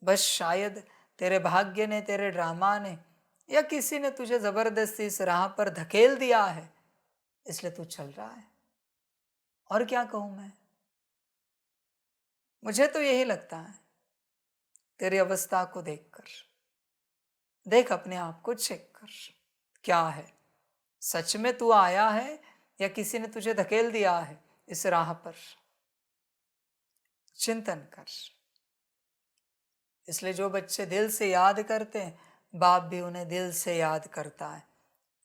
बस शायद तेरे भाग्य ने, तेरे ड्रामा ने, या किसी ने तुझे जबरदस्ती इस राह पर धकेल दिया है, इसलिए तू चल रहा है। और क्या कहूं मैं? मुझे तो यही लगता है तेरी अवस्था को देखकर। देख अपने आप को चेक कर, क्या है? सच में तू आया है या किसी ने तुझे धकेल दिया है इस राह पर? चिंतन कर। इसलिए जो बच्चे दिल से याद करते हैं, बाप भी उन्हें दिल से याद करता है।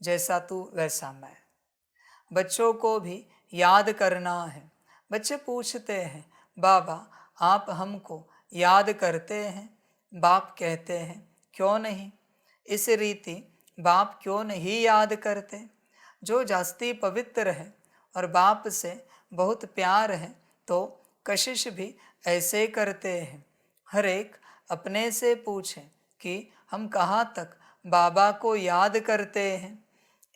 जैसा तू वैसा मैं। बच्चों को भी याद करना है। बच्चे पूछते हैं, बाबा आप हमको याद करते हैं? बाप कहते हैं, क्यों नहीं। इस रीति बाप क्यों नहीं याद करते? जो जास्ती पवित्र है और बाप से बहुत प्यार है तो कशिश भी ऐसे करते हैं। हर एक अपने से पूछे कि हम कहाँ तक बाबा को याद करते हैं।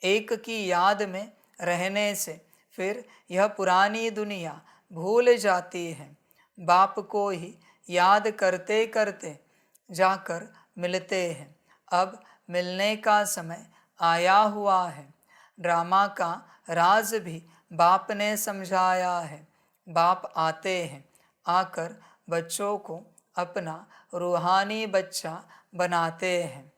एक की याद में रहने से फिर यह पुरानी दुनिया भूल जाती है। बाप को ही याद करते करते जाकर मिलते हैं। अब मिलने का समय आया हुआ है। ड्रामा का राज भी बाप ने समझाया है। बाप आते हैं, आकर बच्चों को अपना रूहानी बच्चा बनाते हैं।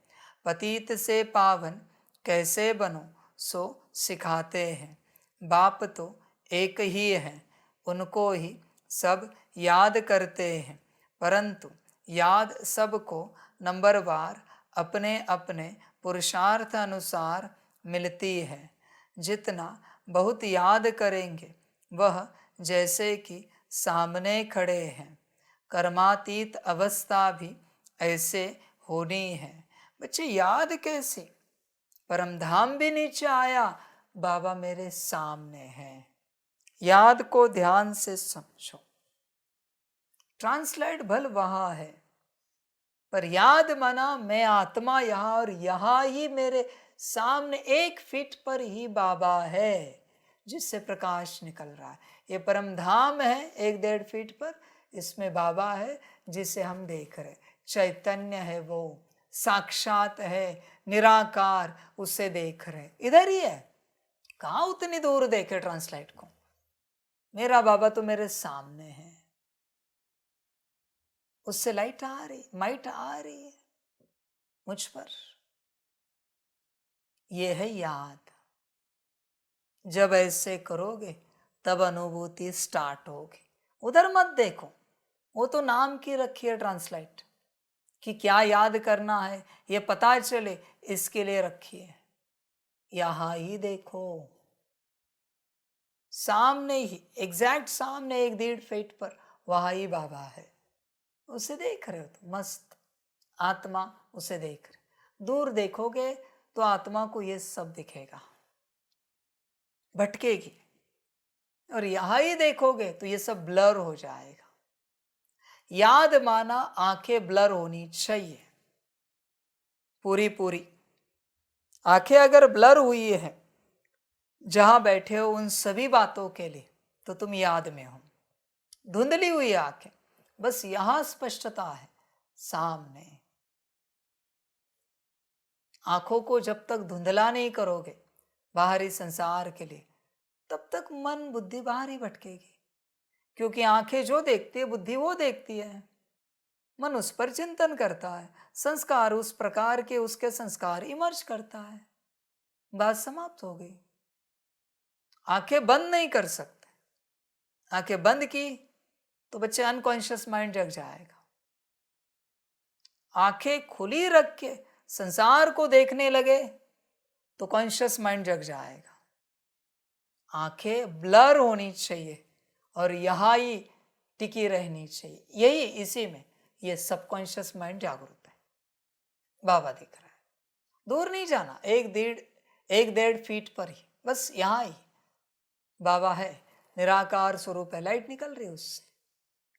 पतित से पावन कैसे बनो सो सिखाते हैं। बाप तो एक ही है, उनको ही सब याद करते हैं, परंतु याद सबको नंबरवार अपने अपने पुरुषार्थ अनुसार मिलती है। जितना बहुत याद करेंगे वह जैसे कि सामने खड़े हैं। कर्मातीत अवस्था भी ऐसे होनी है। बच्चे याद कैसे? परमधाम भी नीचे आया, बाबा मेरे सामने है। याद को ध्यान से समझो। ट्रांसलेट भल वहां है, पर याद माना मैं आत्मा यहाँ, और यहाँ ही मेरे सामने 1 फीट पर ही बाबा है जिससे प्रकाश निकल रहा है। ये परम धाम है 1-1.5 फीट पर, इसमें बाबा है जिसे हम देख रहे। चैतन्य है वो, साक्षात है, निराकार, उसे देख रहे, इधर ही है। कहाँ उतनी दूर देखे ट्रांसलाइट को? मेरा बाबा तो मेरे सामने है, उससे लाइट आ रही, माइट आ रही है मुझ पर। ये है याद। जब ऐसे करोगे तब अनुभूति स्टार्ट होगी। उधर मत देखो, वो तो नाम की रखी है ट्रांसलाइट, कि क्या याद करना है ये पता चले, इसके लिए रखी है। यहां ही देखो, सामने ही, एग्जैक्ट सामने 1-1.5 फीट पर वहां ही बाबा है। उसे देख रहे हो तो मस्त आत्मा उसे देख रहे। दूर देखोगे तो आत्मा को ये सब दिखेगा, भटकेगी। और यहां ही देखोगे तो ये सब ब्लर हो जाएगा। याद माना आंखें ब्लर होनी चाहिए, पूरी पूरी। आंखें अगर ब्लर हुई है जहां बैठे हो उन सभी बातों के लिए, तो तुम याद में हो। धुंधली हुई आंखें, बस यहां स्पष्टता है सामने। आंखों को जब तक धुंधला नहीं करोगे बाहरी संसार के लिए, तब तक मन बुद्धि बाहर ही भटकेगी। क्योंकि आंखें जो देखती है, बुद्धि वो देखती है। मन उस पर चिंतन करता है, संस्कार उस प्रकार के उसके संस्कार इमर्ज करता है। बात समाप्त हो गई। आंखें बंद नहीं कर सकते। आंखें बंद की तो बच्चे अनकॉन्शियस माइंड जग जाएगा। आंखें खुली रख के संसार को देखने लगे तो कॉन्शियस माइंड जग जाएगा। आंखें ब्लर होनी चाहिए और यहां ही टिकी रहनी चाहिए। यही इसी में ये सबकॉन्शियस माइंड जागरूक है। बाबा दिख रहा है, दूर नहीं जाना, 1-1.5 फीट पर ही, बस यहां ही बाबा है। निराकार स्वरूप है, लाइट निकल रही है उससे।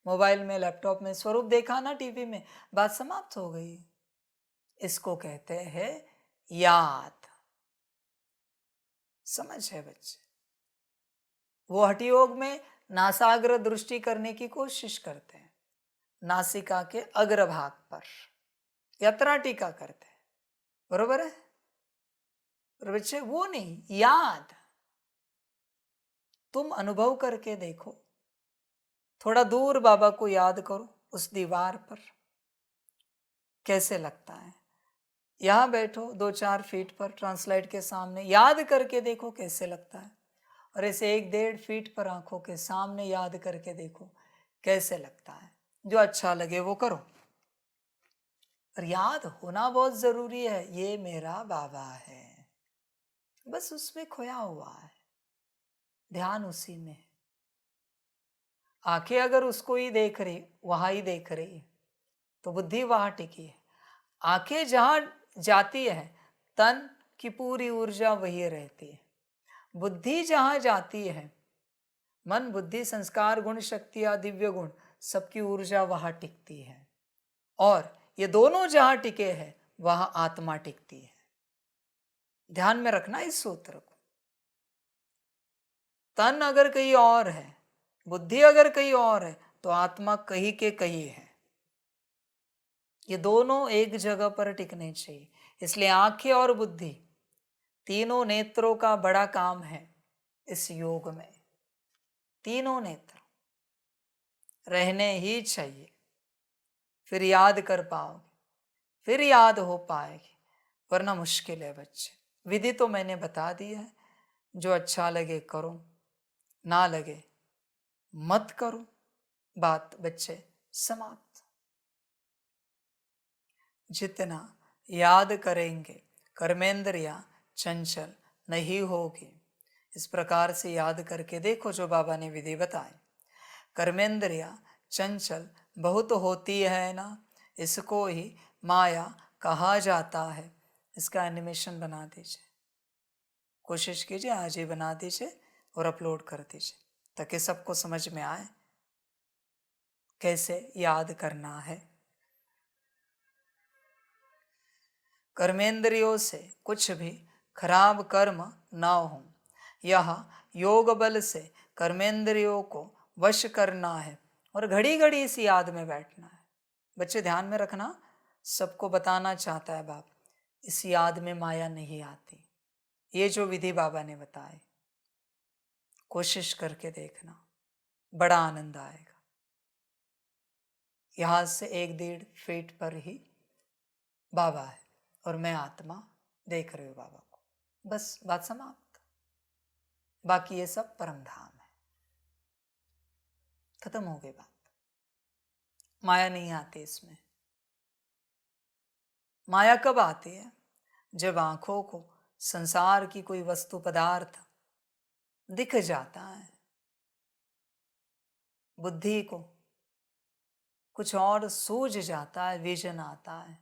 मोबाइल में, लैपटॉप में स्वरूप देखा ना, टीवी में, बात समाप्त हो गई। इसको कहते हैं याद। समझ है बच्चे? वो हठयोग में नासाग्र दृष्टि करने की कोशिश करते हैं, नासिका के अग्रभाग पर यात्रा टीका करते हैं, बरोबर है? पर बच्चे वो नहीं, याद। तुम अनुभव करके देखो, थोड़ा दूर बाबा को याद करो, उस दीवार पर कैसे लगता है। यहां बैठो 2-4 फीट पर ट्रांसलाइट के सामने, याद करके देखो कैसे लगता है। और ऐसे 1-1.5 फीट पर आंखों के सामने याद करके देखो कैसे लगता है। जो अच्छा लगे वो करो। और याद होना बहुत जरूरी है, ये मेरा बाबा है, बस उसमें खोया हुआ है, ध्यान उसी में है। आंखें अगर उसको ही देख रही, वहां ही देख रही है, तो बुद्धि वहां टिकी है। आंखें जहां जाती है तन की पूरी ऊर्जा वही रहती है। बुद्धि जहां जाती है, मन, बुद्धि, संस्कार, गुण, शक्तियां, दिव्य गुण, सबकी ऊर्जा वहां टिकती है। और ये दोनों जहां टिके हैं वहां आत्मा टिकती है। ध्यान में रखना इस सूत्र को। तन अगर कहीं और है, बुद्धि अगर कहीं और है, तो आत्मा कहीं के कहीं है। ये दोनों एक जगह पर टिकने चाहिए। इसलिए आंखें और बुद्धि, तीनों नेत्रों का बड़ा काम है इस योग में। तीनों नेत्र रहने ही चाहिए, फिर याद कर पाओगे, फिर याद हो पाएगी, वरना मुश्किल है बच्चे। विधि तो मैंने बता दी है, जो अच्छा लगे करो, ना लगे मत करो। बात बच्चे समाप्त। जितना याद करेंगे कर्मेंद्रियां चंचल नहीं होगी। इस प्रकार से याद करके देखो जो बाबा ने विधि बताई। कर्मेंद्रियां चंचल बहुत होती है ना, इसको ही माया कहा जाता है। इसका एनिमेशन बना दीजिए, कोशिश कीजिए आज ही बना दीजिए और अपलोड कर दीजिए, ताकि सबको समझ में आए कैसे याद करना है। कर्मेंद्रियों से कुछ भी खराब कर्म ना हो। यह योग बल से कर्मेंद्रियों को वश करना है और घड़ी घड़ी इस याद में बैठना है। बच्चे ध्यान में रखना, सबको बताना चाहता है बाप, इस याद में माया नहीं आती। ये जो विधि बाबा ने बताए, कोशिश करके देखना, बड़ा आनंद आएगा। यहाँ से 1-1.5 फीट पर ही बाबा है और मैं आत्मा देख रही हूँ बाबा को, बस बात समाप्त। बाकी ये सब परम धाम है, खत्म हो गई बात। माया नहीं आती इसमें। माया कब आती है? जब आंखों को संसार की कोई वस्तु पदार्थ दिख जाता है, बुद्धि को कुछ और सूझ जाता है, विजन आता है,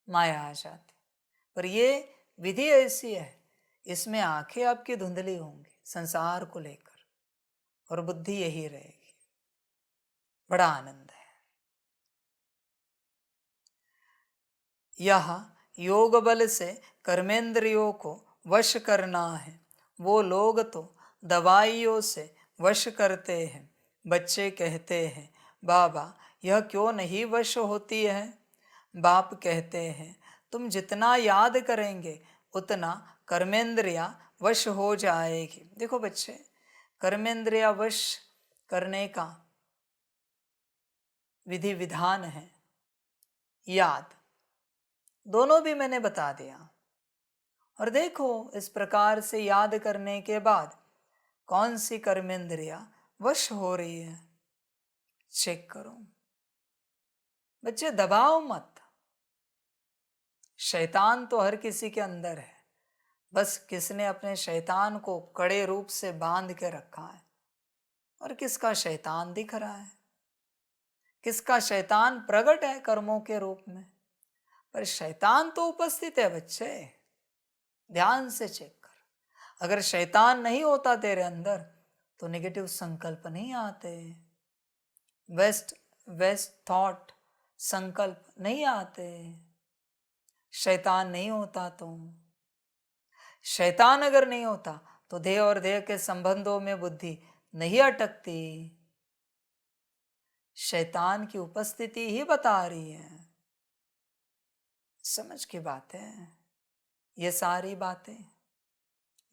माया आ जाती। पर ये विधि ऐसी है, इसमें आंखें आपकी धुंधली होंगी संसार को लेकर और बुद्धि यही रहेगी। बड़ा आनंद है। यह योग बल से कर्मेंद्रियों को वश करना है। वो लोग तो दवाइयों से वश करते हैं। बच्चे कहते हैं, बाबा यह क्यों नहीं वश होती है? बाप कहते हैं, तुम जितना याद करेंगे उतना कर्मेंद्रिया वश हो जाएगी। देखो बच्चे, कर्मेंद्रिया वश करने का विधि विधान है, याद, दोनों भी मैंने बता दिया। और देखो इस प्रकार से याद करने के बाद कौन सी कर्मेंद्रिया वश हो रही है, चेक करो। बच्चे दबाओ मत। शैतान तो हर किसी के अंदर है, बस किसने अपने शैतान को कड़े रूप से बांध के रखा है। और किसका शैतान दिख रहा है, किसका शैतान प्रकट है कर्मों के रूप में, पर शैतान तो उपस्थित है बच्चे। ध्यान से चेक कर। अगर शैतान नहीं होता तेरे अंदर तो नेगेटिव संकल्प नहीं आते, वेस्ट थॉट संकल्प नहीं आते। शैतान नहीं होता तो, शैतान अगर नहीं होता तो देह और देह के संबंधों में बुद्धि नहीं अटकती। शैतान की उपस्थिति ही बता रही है। समझ की बात है ये सारी बातें।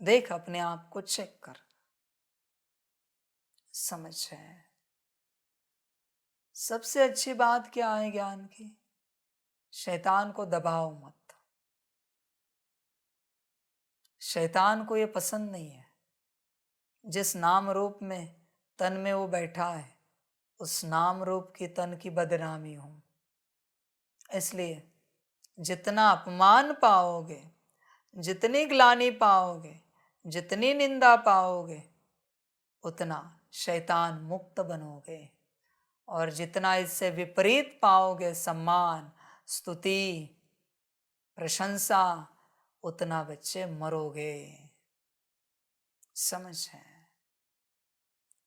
देख अपने आप को चेक कर, समझ है। सबसे अच्छी बात क्या है ज्ञान की? शैतान को दबाओ मत। शैतान को ये पसंद नहीं है जिस नाम रूप में तन में वो बैठा है, उस नाम रूप की तन की बदनामी हो। इसलिए जितना अपमान पाओगे, जितनी ग्लानि पाओगे, जितनी निंदा पाओगे, उतना शैतान मुक्त बनोगे। और जितना इससे विपरीत पाओगे, सम्मान, स्तुति, प्रशंसा, उतना बच्चे मरोगे। समझ है,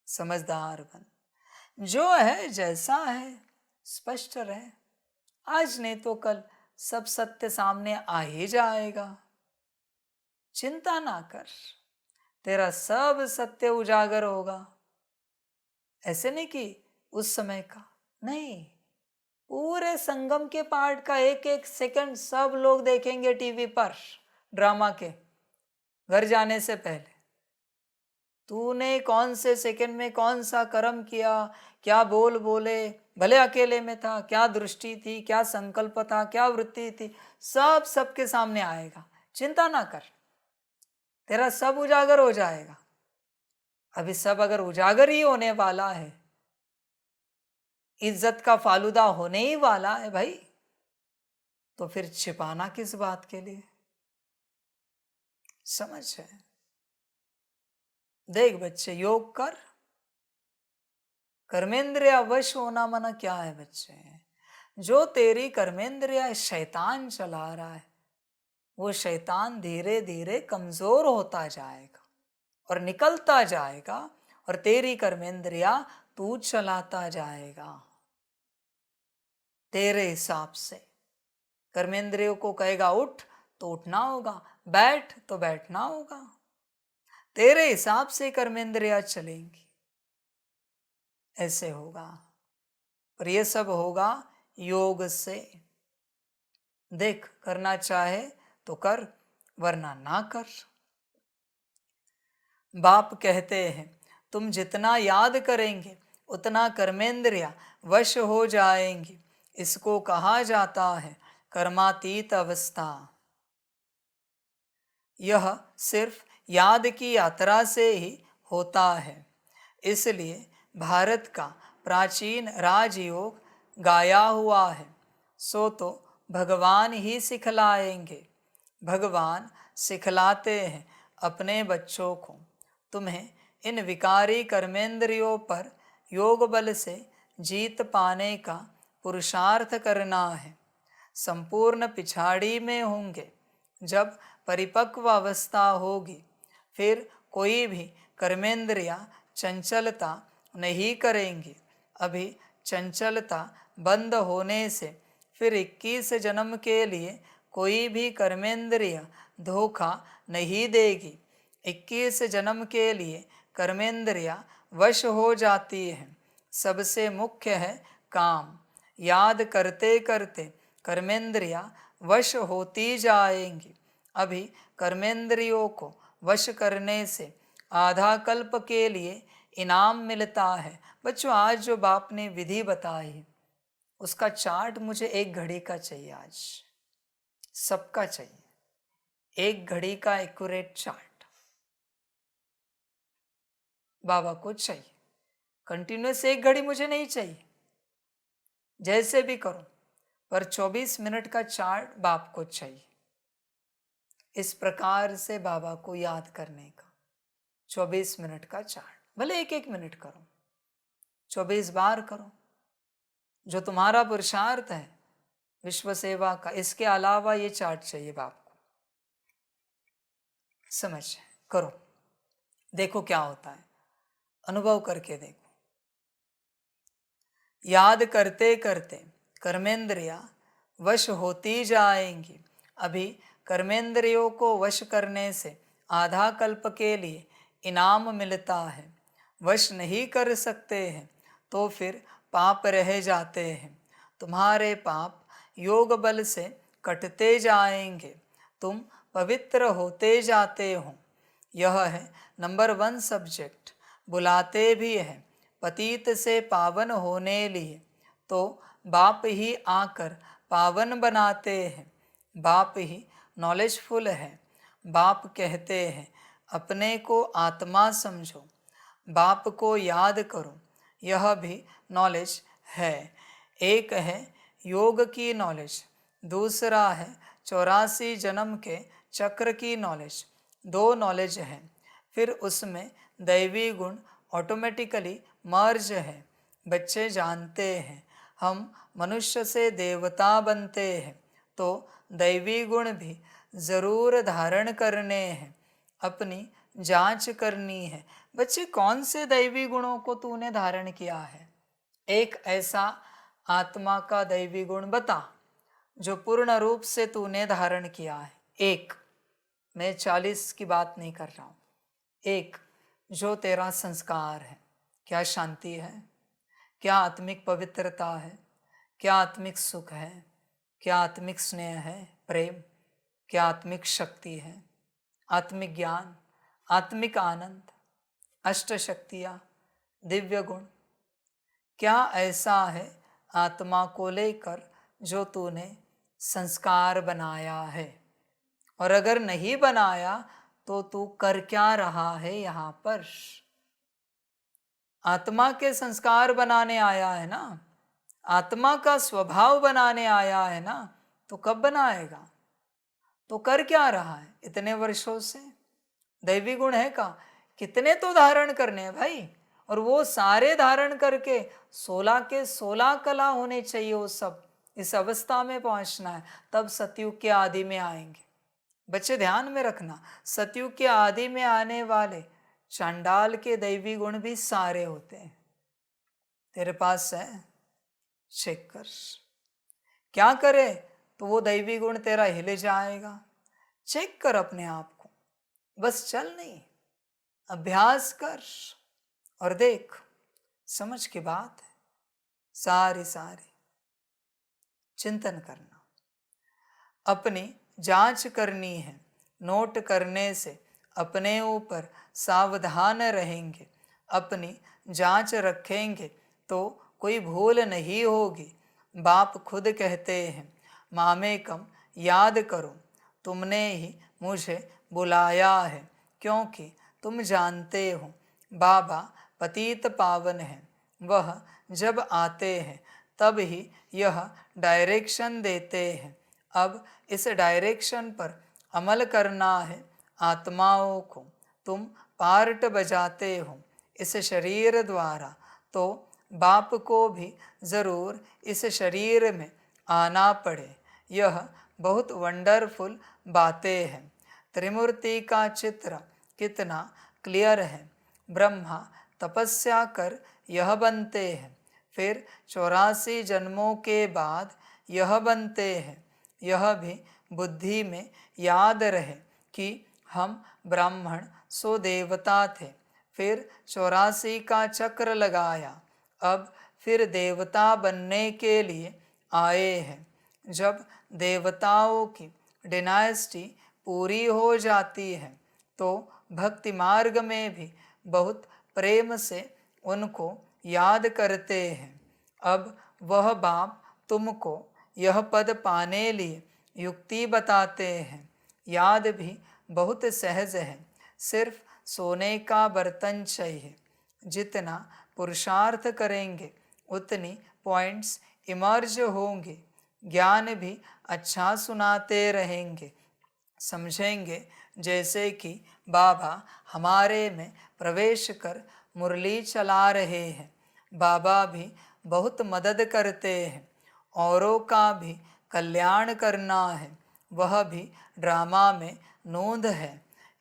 समझदार बन। जो है जैसा है स्पष्ट रहे। आज नहीं तो कल सब सत्य सामने आ ही जाएगा। चिंता ना कर, तेरा सब सत्य उजागर होगा। ऐसे नहीं कि उस समय का नहीं, पूरे संगम के पार्ट का एक एक सेकंड सब लोग देखेंगे टीवी पर, ड्रामा के। घर जाने से पहले तूने कौन से सेकंड में कौन सा कर्म किया, क्या बोल बोले, भले अकेले में था, क्या दृष्टि थी, क्या संकल्प था, क्या वृत्ति थी, सब सबके सामने आएगा। चिंता ना कर, तेरा सब उजागर हो जाएगा। अभी सब अगर उजागर ही होने वाला है, इज्जत का फालूदा होने ही वाला है भाई, तो फिर छिपाना किस बात के लिए? समझ है। देख बच्चे, योग कर। कर्मेंद्रिय वश होना मना क्या है बच्चे? जो तेरी कर्मेंद्रिय शैतान चला रहा है, वो शैतान धीरे धीरे कमजोर होता जाएगा और निकलता जाएगा, और तेरी कर्मेंद्रिया तू चलाता जाएगा तेरे हिसाब से। कर्मेंद्रियों को कहेगा उठ तो उठना होगा, बैठ तो बैठना होगा। तेरे हिसाब से कर्मेंद्रिया चलेंगी, ऐसे होगा। और ये सब होगा योग से। देख, करना चाहे तो कर, वरना ना कर। बाप कहते हैं, तुम जितना याद करेंगे उतना कर्मेंद्रिया वश हो जाएंगी। इसको कहा जाता है कर्मातीत अवस्था। यह सिर्फ याद की यात्रा से ही होता है। इसलिए भारत का प्राचीन राजयोग गाया हुआ है, सो तो भगवान ही सिखलाएंगे। भगवान सिखलाते हैं अपने बच्चों को, तुम्हें इन विकारी कर्मेंद्रियों पर योग बल से जीत पाने का पुरुषार्थ करना है। संपूर्ण पिछाड़ी में होंगे। जब परिपक्व अवस्था होगी, फिर कोई भी कर्मेंद्रियां चंचलता नहीं करेंगी। अभी चंचलता बंद होने से फिर 21 जन्म के लिए कोई भी कर्मेंद्रिय धोखा नहीं देगी। 21 जन्म के लिए कर्मेंद्रिया वश हो जाती है। सबसे मुख्य है काम। याद करते करते कर्मेंद्रिया वश होती जाएंगी। अभी कर्मेंद्रियों को वश करने से आधा कल्प के लिए इनाम मिलता है। बच्चों, आज जो बाप ने विधि बताई उसका चार्ट मुझे 1 घड़ी का चाहिए। आज सबका चाहिए 1 घड़ी का एक्यूरेट चार्ट बाबा को चाहिए। कंटिन्यूस 1 घड़ी मुझे नहीं चाहिए, जैसे भी करो, पर 24 मिनट का चार्ट बाप को चाहिए। इस प्रकार से बाबा को याद करने का 24 मिनट का चार्ट, भले 1-1 मिनट करो, 24 बार करो, जो तुम्हारा पुरुषार्थ है विश्व सेवा का। इसके अलावा ये चार्ट चाहिए बाप को। समझ करो, देखो क्या होता है, अनुभव करके देखो। याद करते करते कर्मेंद्रिया वश होती जाएंगी। अभी कर्मेंद्रियों को वश करने से आधा कल्प के लिए इनाम मिलता है। वश नहीं कर सकते हैं तो फिर पाप रह जाते हैं। तुम्हारे पाप योग बल से कटते जाएंगे, तुम पवित्र होते जाते हो। यह है नंबर 1 सब्जेक्ट। बुलाते भी हैं पतित से पावन होने लिए, तो बाप ही आकर पावन बनाते हैं। बाप ही नॉलेजफुल है। बाप कहते हैं अपने को आत्मा समझो, बाप को याद करो। यह भी नॉलेज है। एक है योग की नॉलेज, दूसरा है 84 जन्म के चक्र की नॉलेज। 2 नॉलेज है। फिर उसमें दैवी गुण ऑटोमेटिकली मर्ज है। बच्चे जानते हैं हम मनुष्य से देवता बनते हैं, तो दैवी गुण भी ज़रूर धारण करने हैं। अपनी जांच करनी है। बच्चे, कौन से दैवी गुणों को तूने धारण किया है? एक ऐसा आत्मा का दैवी गुण बता जो पूर्ण रूप से तूने धारण किया है। एक, मैं 40 की बात नहीं कर रहा हूँ। एक, जो तेरा संस्कार है। क्या शांति है? क्या आत्मिक पवित्रता है? क्या आत्मिक सुख है? क्या आत्मिक स्नेह है, प्रेम? क्या आत्मिक शक्ति है, आत्मिक ज्ञान, आत्मिक आनंद, अष्ट शक्तियाँ, दिव्य गुण? क्या ऐसा है आत्मा को लेकर जो तूने संस्कार बनाया है? और अगर नहीं बनाया तो तू कर क्या रहा है यहाँ पर? आत्मा के संस्कार बनाने आया है ना, आत्मा का स्वभाव बनाने आया है ना, तो कब बनाएगा? तो कर क्या रहा है इतने वर्षों से? दैवी गुण है का? कितने तो धारण करने हैं भाई, और वो सारे धारण करके 16 के 16 कला होने चाहिए। वो सब इस अवस्था में पहुंचना है, तब सतयुग के आदि में आएंगे। बच्चे ध्यान में रखना, सतयुग के आदि में आने वाले चांडाल के दैवी गुण भी सारे होते हैं। तेरे पास है, चेक कर। क्या करे तो वो दैवी गुण तेरा हिल जाएगा। चेक कर अपने आप को, बस चल नहीं, अभ्यास कर और देख। समझ की बात है, सारी चिंतन करना। अपनी जांच करनी है। नोट करने से अपने ऊपर सावधान रहेंगे। अपनी जांच रखेंगे तो कोई भूल नहीं होगी। बाप खुद कहते हैं, मामेकम याद करो, तुमने ही मुझे बुलाया है, क्योंकि तुम जानते हो बाबा पतित पावन है। वह जब आते हैं तब ही यह डायरेक्शन देते हैं। अब इस डायरेक्शन पर अमल करना है आत्माओं को। तुम पार्ट बजाते हो इस शरीर द्वारा, तो बाप को भी ज़रूर इस शरीर में आना पड़े। यह बहुत वंडरफुल बातें हैं। त्रिमूर्ति का चित्र कितना क्लियर है। ब्रह्मा तपस्या कर यह बनते हैं, फिर 84 जन्मों के बाद यह बनते हैं। यह भी बुद्धि में याद रहे कि हम ब्राह्मण सो देवता थे, फिर 84 का चक्र लगाया, अब फिर देवता बनने के लिए आए हैं। जब देवताओं की डिनाइस्टी पूरी हो जाती है तो भक्ति मार्ग में भी बहुत प्रेम से उनको याद करते हैं। अब वह बाप तुमको यह पद पाने लिए युक्ति बताते हैं। याद भी बहुत सहज है, सिर्फ सोने का बर्तन चाहिए। जितना पुरुषार्थ करेंगे उतनी पॉइंट्स इमर्ज होंगे। ज्ञान भी अच्छा सुनाते रहेंगे। समझेंगे जैसे कि बाबा हमारे में प्रवेश कर मुरली चला रहे हैं। बाबा भी बहुत मदद करते हैं। औरों का भी कल्याण करना है, वह भी ड्रामा में नोंद है।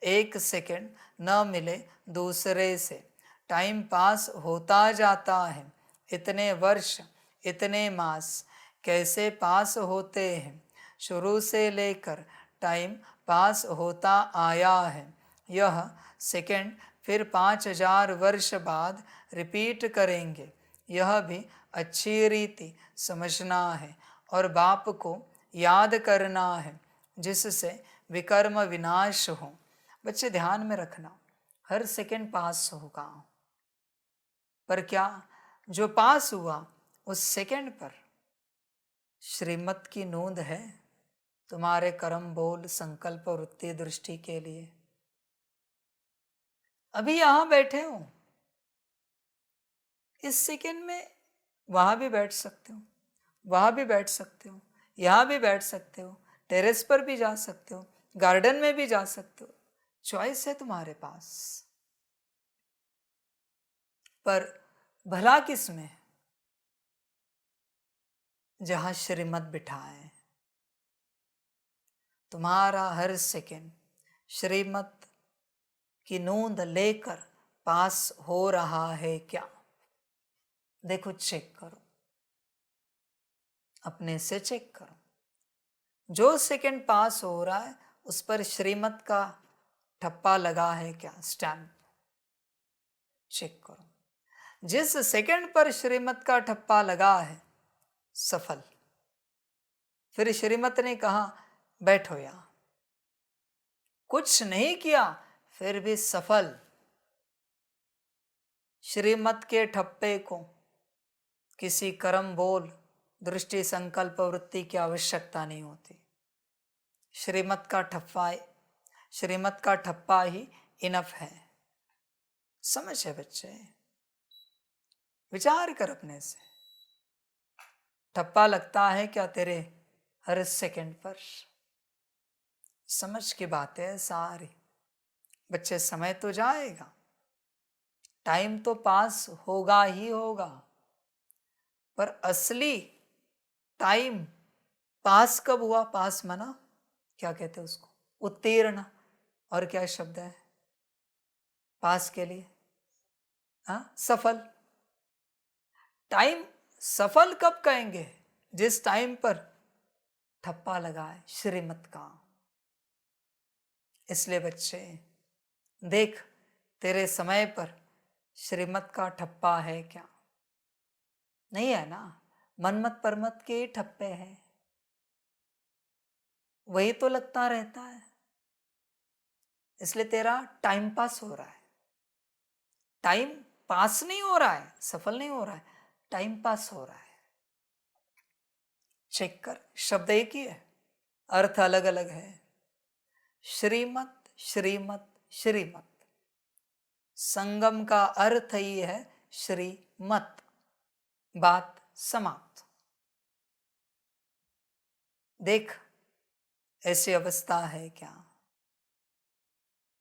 1 सेकंड न मिले दूसरे से, टाइम पास होता जाता है। इतने वर्ष, इतने मास कैसे पास होते हैं। शुरू से लेकर टाइम पास होता आया है। यह सेकंड फिर 5000 वर्ष बाद रिपीट करेंगे। यह भी अच्छी रीति समझना है और बाप को याद करना है, जिससे विकर्म विनाश हो। बच्चे ध्यान में रखना, हर सेकंड पास होगा, पर क्या जो पास हुआ उस सेकंड पर श्रीमत की नोंद है तुम्हारे कर्म, बोल, संकल्प, वृत्ति, दृष्टि के लिए? अभी यहां बैठे हो, इस सेकंड में वहां भी बैठ सकते हो, वहां भी बैठ सकते हो, यहां भी बैठ सकते हो, टेरेस पर भी जा सकते हो, गार्डन में भी जा सकते हो। चॉइस है तुम्हारे पास। पर भला किस में? जहां श्रीमत बिठाए। तुम्हारा हर सेकंड श्रीमत की नोंद लेकर पास हो रहा है क्या? देखो, चेक करो, अपने से चेक करो। जो सेकंड पास हो रहा है उस पर श्रीमत का ठप्पा लगा है क्या, स्टैम्प? चेक करो। जिस सेकंड पर श्रीमत का ठप्पा लगा है, सफल। फिर श्रीमत ने कहा बैठो यहां, कुछ नहीं किया फिर भी सफल। श्रीमत के ठप्पे को किसी कर्म, बोल, दृष्टि, संकल्प, वृत्ति की आवश्यकता नहीं होती। श्रीमत का ठप्पा ही इनफ है। समझ है बच्चे? विचार कर अपने से, ठप्पा लगता है क्या तेरे हर सेकंड पर? समझ की बातें है सारी। बच्चे, समय तो जाएगा, टाइम तो पास होगा ही होगा, पर असली टाइम पास कब हुआ? पास माना क्या कहते हैं उसको? उत्तीर्ण। और क्या शब्द है पास के लिए? हाँ, सफल। टाइम सफल कब कहेंगे? जिस टाइम पर ठप्पा लगा है श्रीमत का। इसलिए बच्चे देख, तेरे समय पर श्रीमत का ठप्पा है क्या? नहीं है ना? मनमत परमत के ठप्पे हैं। वही तो लगता रहता है, इसलिए तेरा टाइम पास हो रहा है। टाइम पास नहीं हो रहा है, सफल नहीं हो रहा है, टाइम पास हो रहा है। चेक कर, शब्द एक ही है, अर्थ अलग अलग है। श्रीमत श्रीमत श्रीमत, संगम का अर्थ ही है श्रीमत, बात समाप्त। देख ऐसी अवस्था है क्या?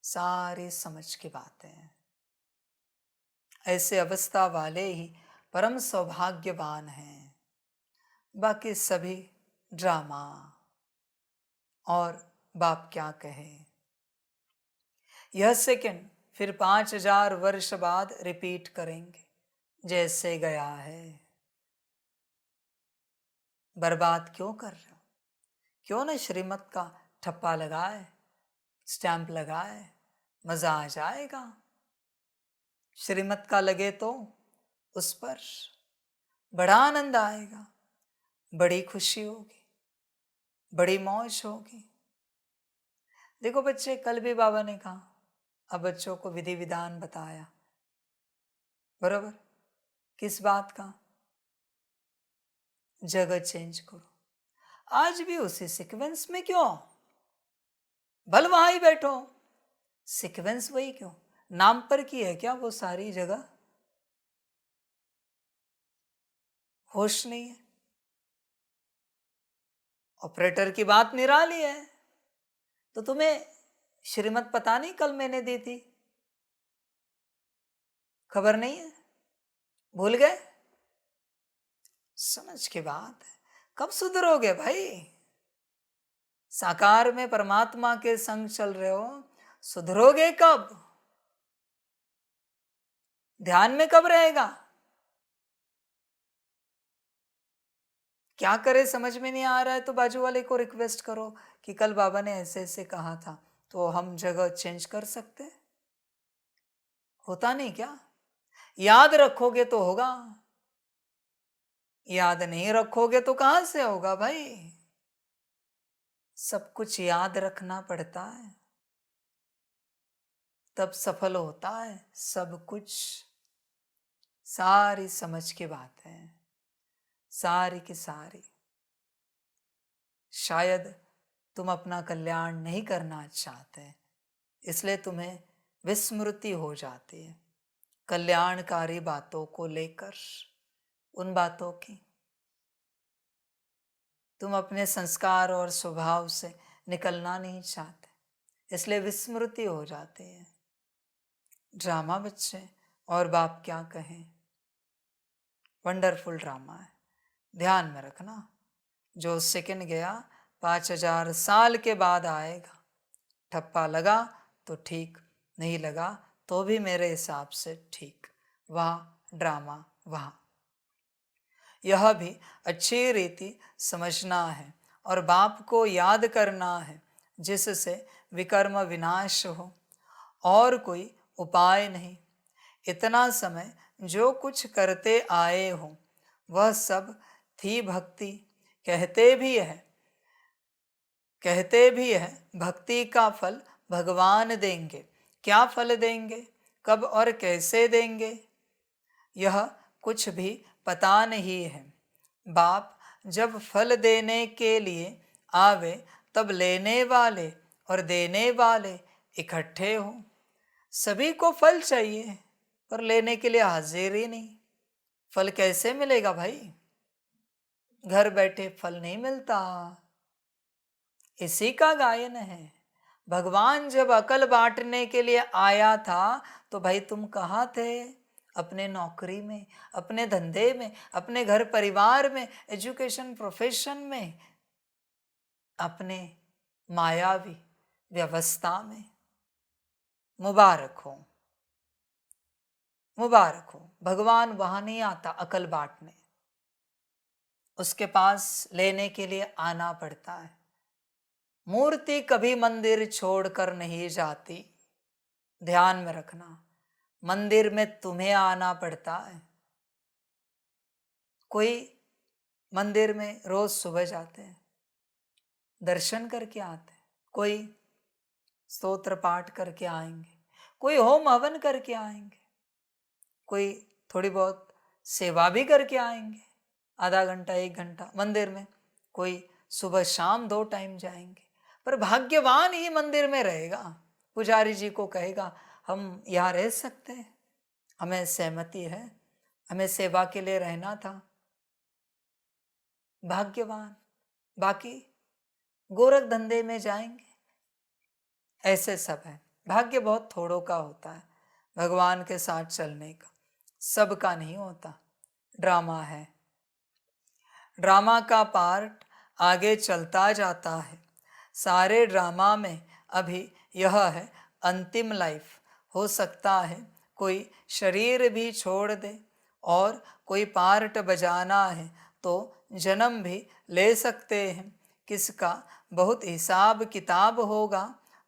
सारी समझ की बातें हैं। ऐसे अवस्था वाले ही परम सौभाग्यवान हैं, बाकी सभी ड्रामा। और बाप क्या कहे, यह सेकंड फिर 5000 वर्ष बाद रिपीट करेंगे जैसे गया है। बर्बाद क्यों कर रहे हो? क्यों ना श्रीमत का ठप्पा लगाए, स्टैंप लगाए, मजा आ जाएगा। श्रीमत का लगे तो उस पर बड़ा आनंद आएगा, बड़ी खुशी होगी, बड़ी मौज होगी। देखो बच्चे, कल भी बाबा ने कहा, अब बच्चों को विधि विधान बताया, बराबर। किस बात का? जगह चेंज करो। आज भी उसी सीक्वेंस में क्यों? भल वहां ही बैठो, सीक्वेंस वही क्यों? नाम पर की है क्या वो सारी जगह? होश नहीं है। ऑपरेटर की बात निराली है, तो तुम्हें श्रीमत पता नहीं कल मैंने दी थी, खबर नहीं है, भूल गए? समझ की बात है। कब सुधरोगे भाई? साकार में परमात्मा के संग चल रहे हो, सुधरोगे कब? ध्यान में कब रहेगा? क्या करे समझ में नहीं आ रहा है तो बाजू वाले को रिक्वेस्ट करो कि कल बाबा ने ऐसे ऐसे कहा था, तो हम जगह चेंज कर सकते हैं। होता नहीं क्या? याद रखोगे तो होगा, याद नहीं रखोगे तो कहां से होगा भाई? सब कुछ याद रखना पड़ता है, तब सफल होता है सब कुछ। सारी समझ की बात है, सारी की सारी। शायद तुम अपना कल्याण नहीं करना चाहते, इसलिए तुम्हें विस्मृति हो जाती है कल्याणकारी बातों को लेकर, उन बातों की। तुम अपने संस्कार और स्वभाव से निकलना नहीं चाहते, इसलिए विस्मृति हो जाती है। ड्रामा बच्चे, और बाप क्या कहें, वंडरफुल ड्रामा है। ध्यान में रखना, जो सेकंड गया 5000 साल के बाद आएगा। ठप्पा लगा तो ठीक, नहीं लगा तो भी मेरे हिसाब से ठीक। वाह ड्रामा वाह। यह भी अच्छी रीति समझना है और बाप को याद करना है, जिससे विकर्म विनाश हो, और कोई उपाय नहीं। इतना समय जो कुछ करते आए हो वह सब थी भक्ति। कहते भी है भक्ति का फल भगवान देंगे। क्या फल देंगे, कब और कैसे देंगे, यह कुछ भी पता नहीं है। बाप जब फल देने के लिए आवे, तब लेने वाले और देने वाले इकट्ठे हो। सभी को फल चाहिए पर लेने के लिए हाजिर ही नहीं। फल कैसे मिलेगा भाई? घर बैठे फल नहीं मिलता। इसी का गायन है। भगवान जब अकल बांटने के लिए आया था तो भाई तुम कहाँ थे? अपने नौकरी में, अपने धंधे में, अपने घर परिवार में, एजुकेशन प्रोफेशन में, अपने मायावी व्यवस्था में। मुबारक हो, मुबारक हो। भगवान वहां नहीं आता अकल बांटने, उसके पास लेने के लिए आना पड़ता है। मूर्ति कभी मंदिर छोड़कर नहीं जाती, ध्यान में रखना। मंदिर में तुम्हें आना पड़ता है। कोई मंदिर में रोज सुबह जाते हैं, दर्शन करके आते हैं, कोई स्तोत्र पाठ करके आएंगे, कोई होम हवन करके आएंगे, कोई थोड़ी बहुत सेवा भी करके आएंगे, आधा घंटा 1 घंटा मंदिर में, कोई सुबह शाम 2 टाइम जाएंगे। पर भाग्यवान ही मंदिर में रहेगा। पुजारी जी को कहेगा हम यहाँ रह सकते हैं, हमें सहमति है, हमें सेवा के लिए रहना था। भाग्यवान, बाकी गोरख धंधे में जाएंगे। ऐसे सब है। भाग्य बहुत थोड़ों का होता है भगवान के साथ चलने का, सबका नहीं होता। ड्रामा है, ड्रामा का पार्ट आगे चलता जाता है। सारे ड्रामा में अभी यह है अंतिम लाइफ। हो सकता है कोई शरीर भी छोड़ दे, और कोई पार्ट बजाना है तो जन्म भी ले सकते हैं। किसका बहुत हिसाब किताब होगा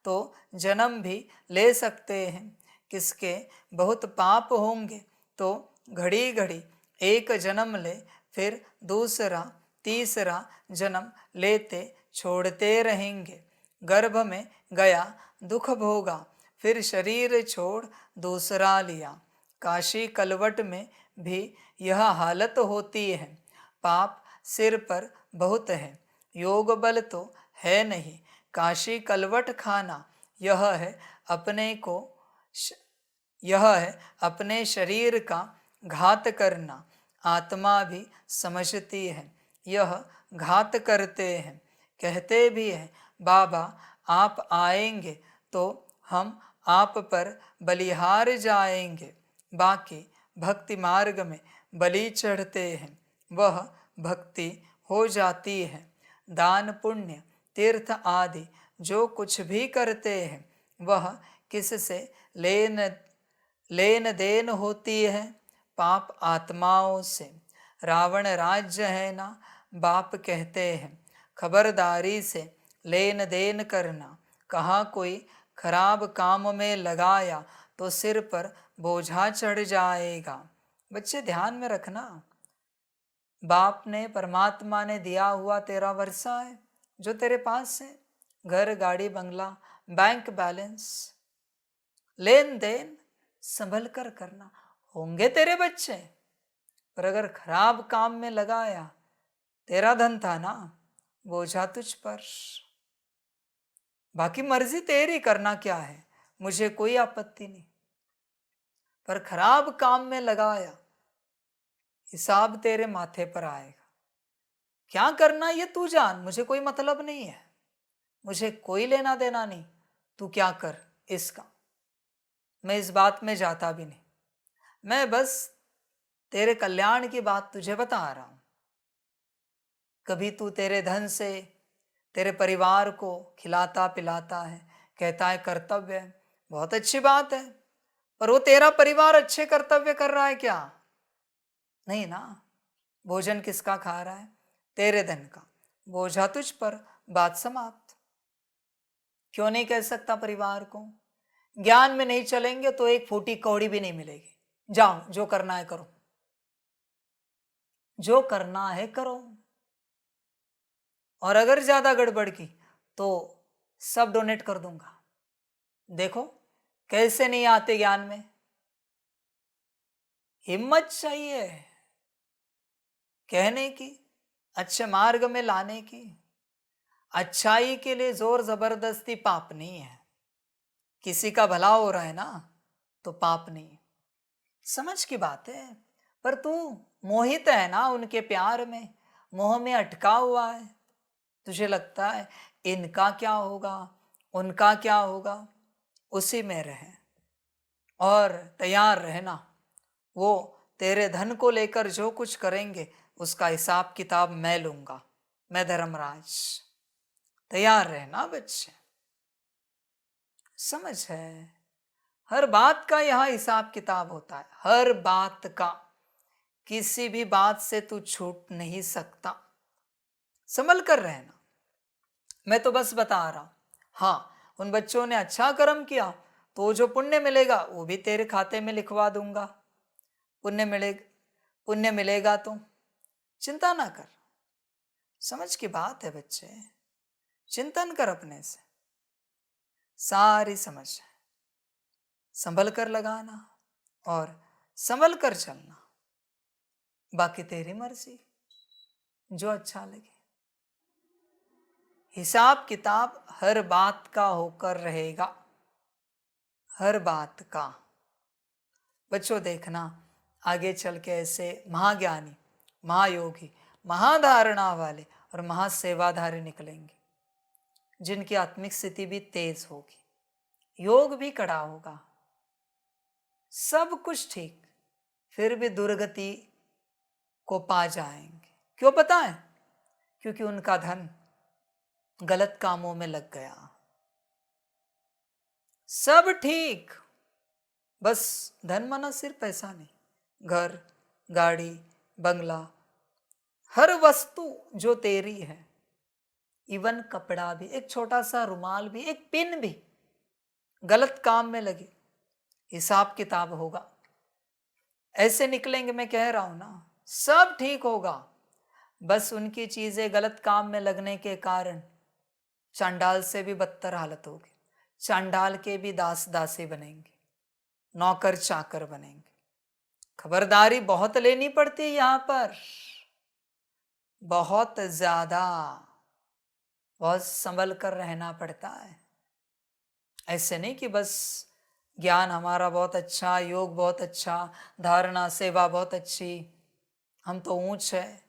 तो जन्म भी ले सकते हैं। किसके बहुत पाप होंगे तो घड़ी घड़ी एक जन्म ले, फिर दूसरा तीसरा जन्म लेते छोड़ते रहेंगे। गर्भ में गया दुख भोगा, फिर शरीर छोड़ दूसरा लिया। काशी कलवट में भी यह हालत होती है। पाप सिर पर बहुत है, योग बल तो है नहीं। काशी कलवट खाना, यह है अपने शरीर का घात करना। आत्मा भी समझती है यह घात करते हैं। कहते भी हैं बाबा आप आएंगे तो हम आप पर बलिहार जाएंगे। बाकी भक्ति मार्ग में बलि चढ़ते हैं, वह भक्ति हो जाती है। दान पुण्य तीर्थ आदि जो कुछ भी करते हैं वह किससे लेन देन होती है? पाप आत्माओं से। रावण राज्य है ना, बाप कहते हैं खबरदारी से लेन देन करना। कहाँ कोई खराब काम में लगाया तो सिर पर बोझा चढ़ जाएगा। बच्चे ध्यान में रखना, बाप ने परमात्मा ने दिया हुआ तेरा वर्षा है जो तेरे पास है, घर गाड़ी बंगला बैंक बैलेंस, लेन देन संभल कर करना। होंगे तेरे बच्चे, पर अगर खराब काम में लगाया, तेरा धन था ना, बोझा तुझ पर। बाकी मर्जी तेरी, करना क्या है, मुझे कोई आपत्ति नहीं। पर खराब काम में लगाया, हिसाब तेरे माथे पर आएगा। क्या करना ये तू जान, मुझे कोई मतलब नहीं है, मुझे कोई लेना देना नहीं, तू क्या कर इसका। मैं इस बात में जाता भी नहीं, मैं बस तेरे कल्याण की बात तुझे बता रहा हूं। कभी तू तेरे धन से तेरे परिवार को खिलाता पिलाता है, कहता है कर्तव्य है, बहुत अच्छी बात है, पर वो तेरा परिवार अच्छे कर्तव्य कर रहा है क्या? नहीं ना। भोजन किसका खा रहा है? तेरे धन का, बोझा तुझ पर, बात समाप्त। क्यों नहीं कह सकता परिवार को? ज्ञान में नहीं चलेंगे तो एक फूटी कौड़ी भी नहीं मिलेगी। जाओ, जो करना है करो, जो करना है करो, और अगर ज्यादा गड़बड़ की तो सब डोनेट कर दूंगा। देखो कैसे नहीं आते ज्ञान में, हिम्मत चाहिए कहने की, अच्छे मार्ग में लाने की। अच्छाई के लिए जोर जबरदस्ती पाप नहीं है। किसी का भला हो रहा है ना तो पाप नहीं, समझ की बात है। पर तू मोहित है ना उनके प्यार में, मोह में अटका हुआ है। तुझे लगता है इनका क्या होगा, उनका क्या होगा, उसी में रहे और तैयार रहना। वो तेरे धन को लेकर जो कुछ करेंगे उसका हिसाब किताब मैं लूंगा, मैं धर्मराज। तैयार रहना बच्चे, समझ है। हर बात का यहाँ हिसाब किताब होता है, हर बात का। किसी भी बात से तू छूट नहीं सकता, संभल कर रहना। मैं तो बस बता रहा हूं। हाँ, उन बच्चों ने अच्छा कर्म किया तो जो पुण्य मिलेगा वो भी तेरे खाते में लिखवा दूंगा। पुण्य मिलेगा तो चिंता ना कर। समझ की बात है बच्चे, चिंतन कर अपने से, सारी समझ संभल कर लगाना और संभल कर चलना। बाकी तेरी मर्जी, जो अच्छा लगे। हिसाब किताब हर बात का होकर रहेगा, हर बात का। बच्चों देखना, आगे चल के ऐसे महाज्ञानी, महायोगी, महाधारणा वाले और महासेवाधारी निकलेंगे, जिनकी आत्मिक स्थिति भी तेज होगी, योग भी कड़ा होगा, सब कुछ ठीक, फिर भी दुर्गति को पा जाएंगे। क्यों पता है? क्योंकि उनका धन गलत कामों में लग गया। सब ठीक, बस धन माना सिर्फ पैसा नहीं, घर, गाड़ी, बंगला, हर वस्तु जो तेरी है, इवन कपड़ा भी, एक छोटा सा रुमाल भी, एक पिन भी गलत काम में लगे, हिसाब किताब होगा। ऐसे निकलेंगे, मैं कह रहा हूं ना, सब ठीक होगा। बस उनकी चीजें गलत काम में लगने के कारण चांडाल से भी बदतर हालत होगी, चांडाल के भी दास दासी बनेंगे, नौकर चाकर बनेंगे। खबरदारी बहुत लेनी पड़ती है यहां पर, बहुत ज्यादा, बहुत संभल कर रहना पड़ता है। ऐसे नहीं कि बस ज्ञान हमारा बहुत अच्छा, योग बहुत अच्छा, धारणा सेवा बहुत अच्छी, हम तो ऊंच है।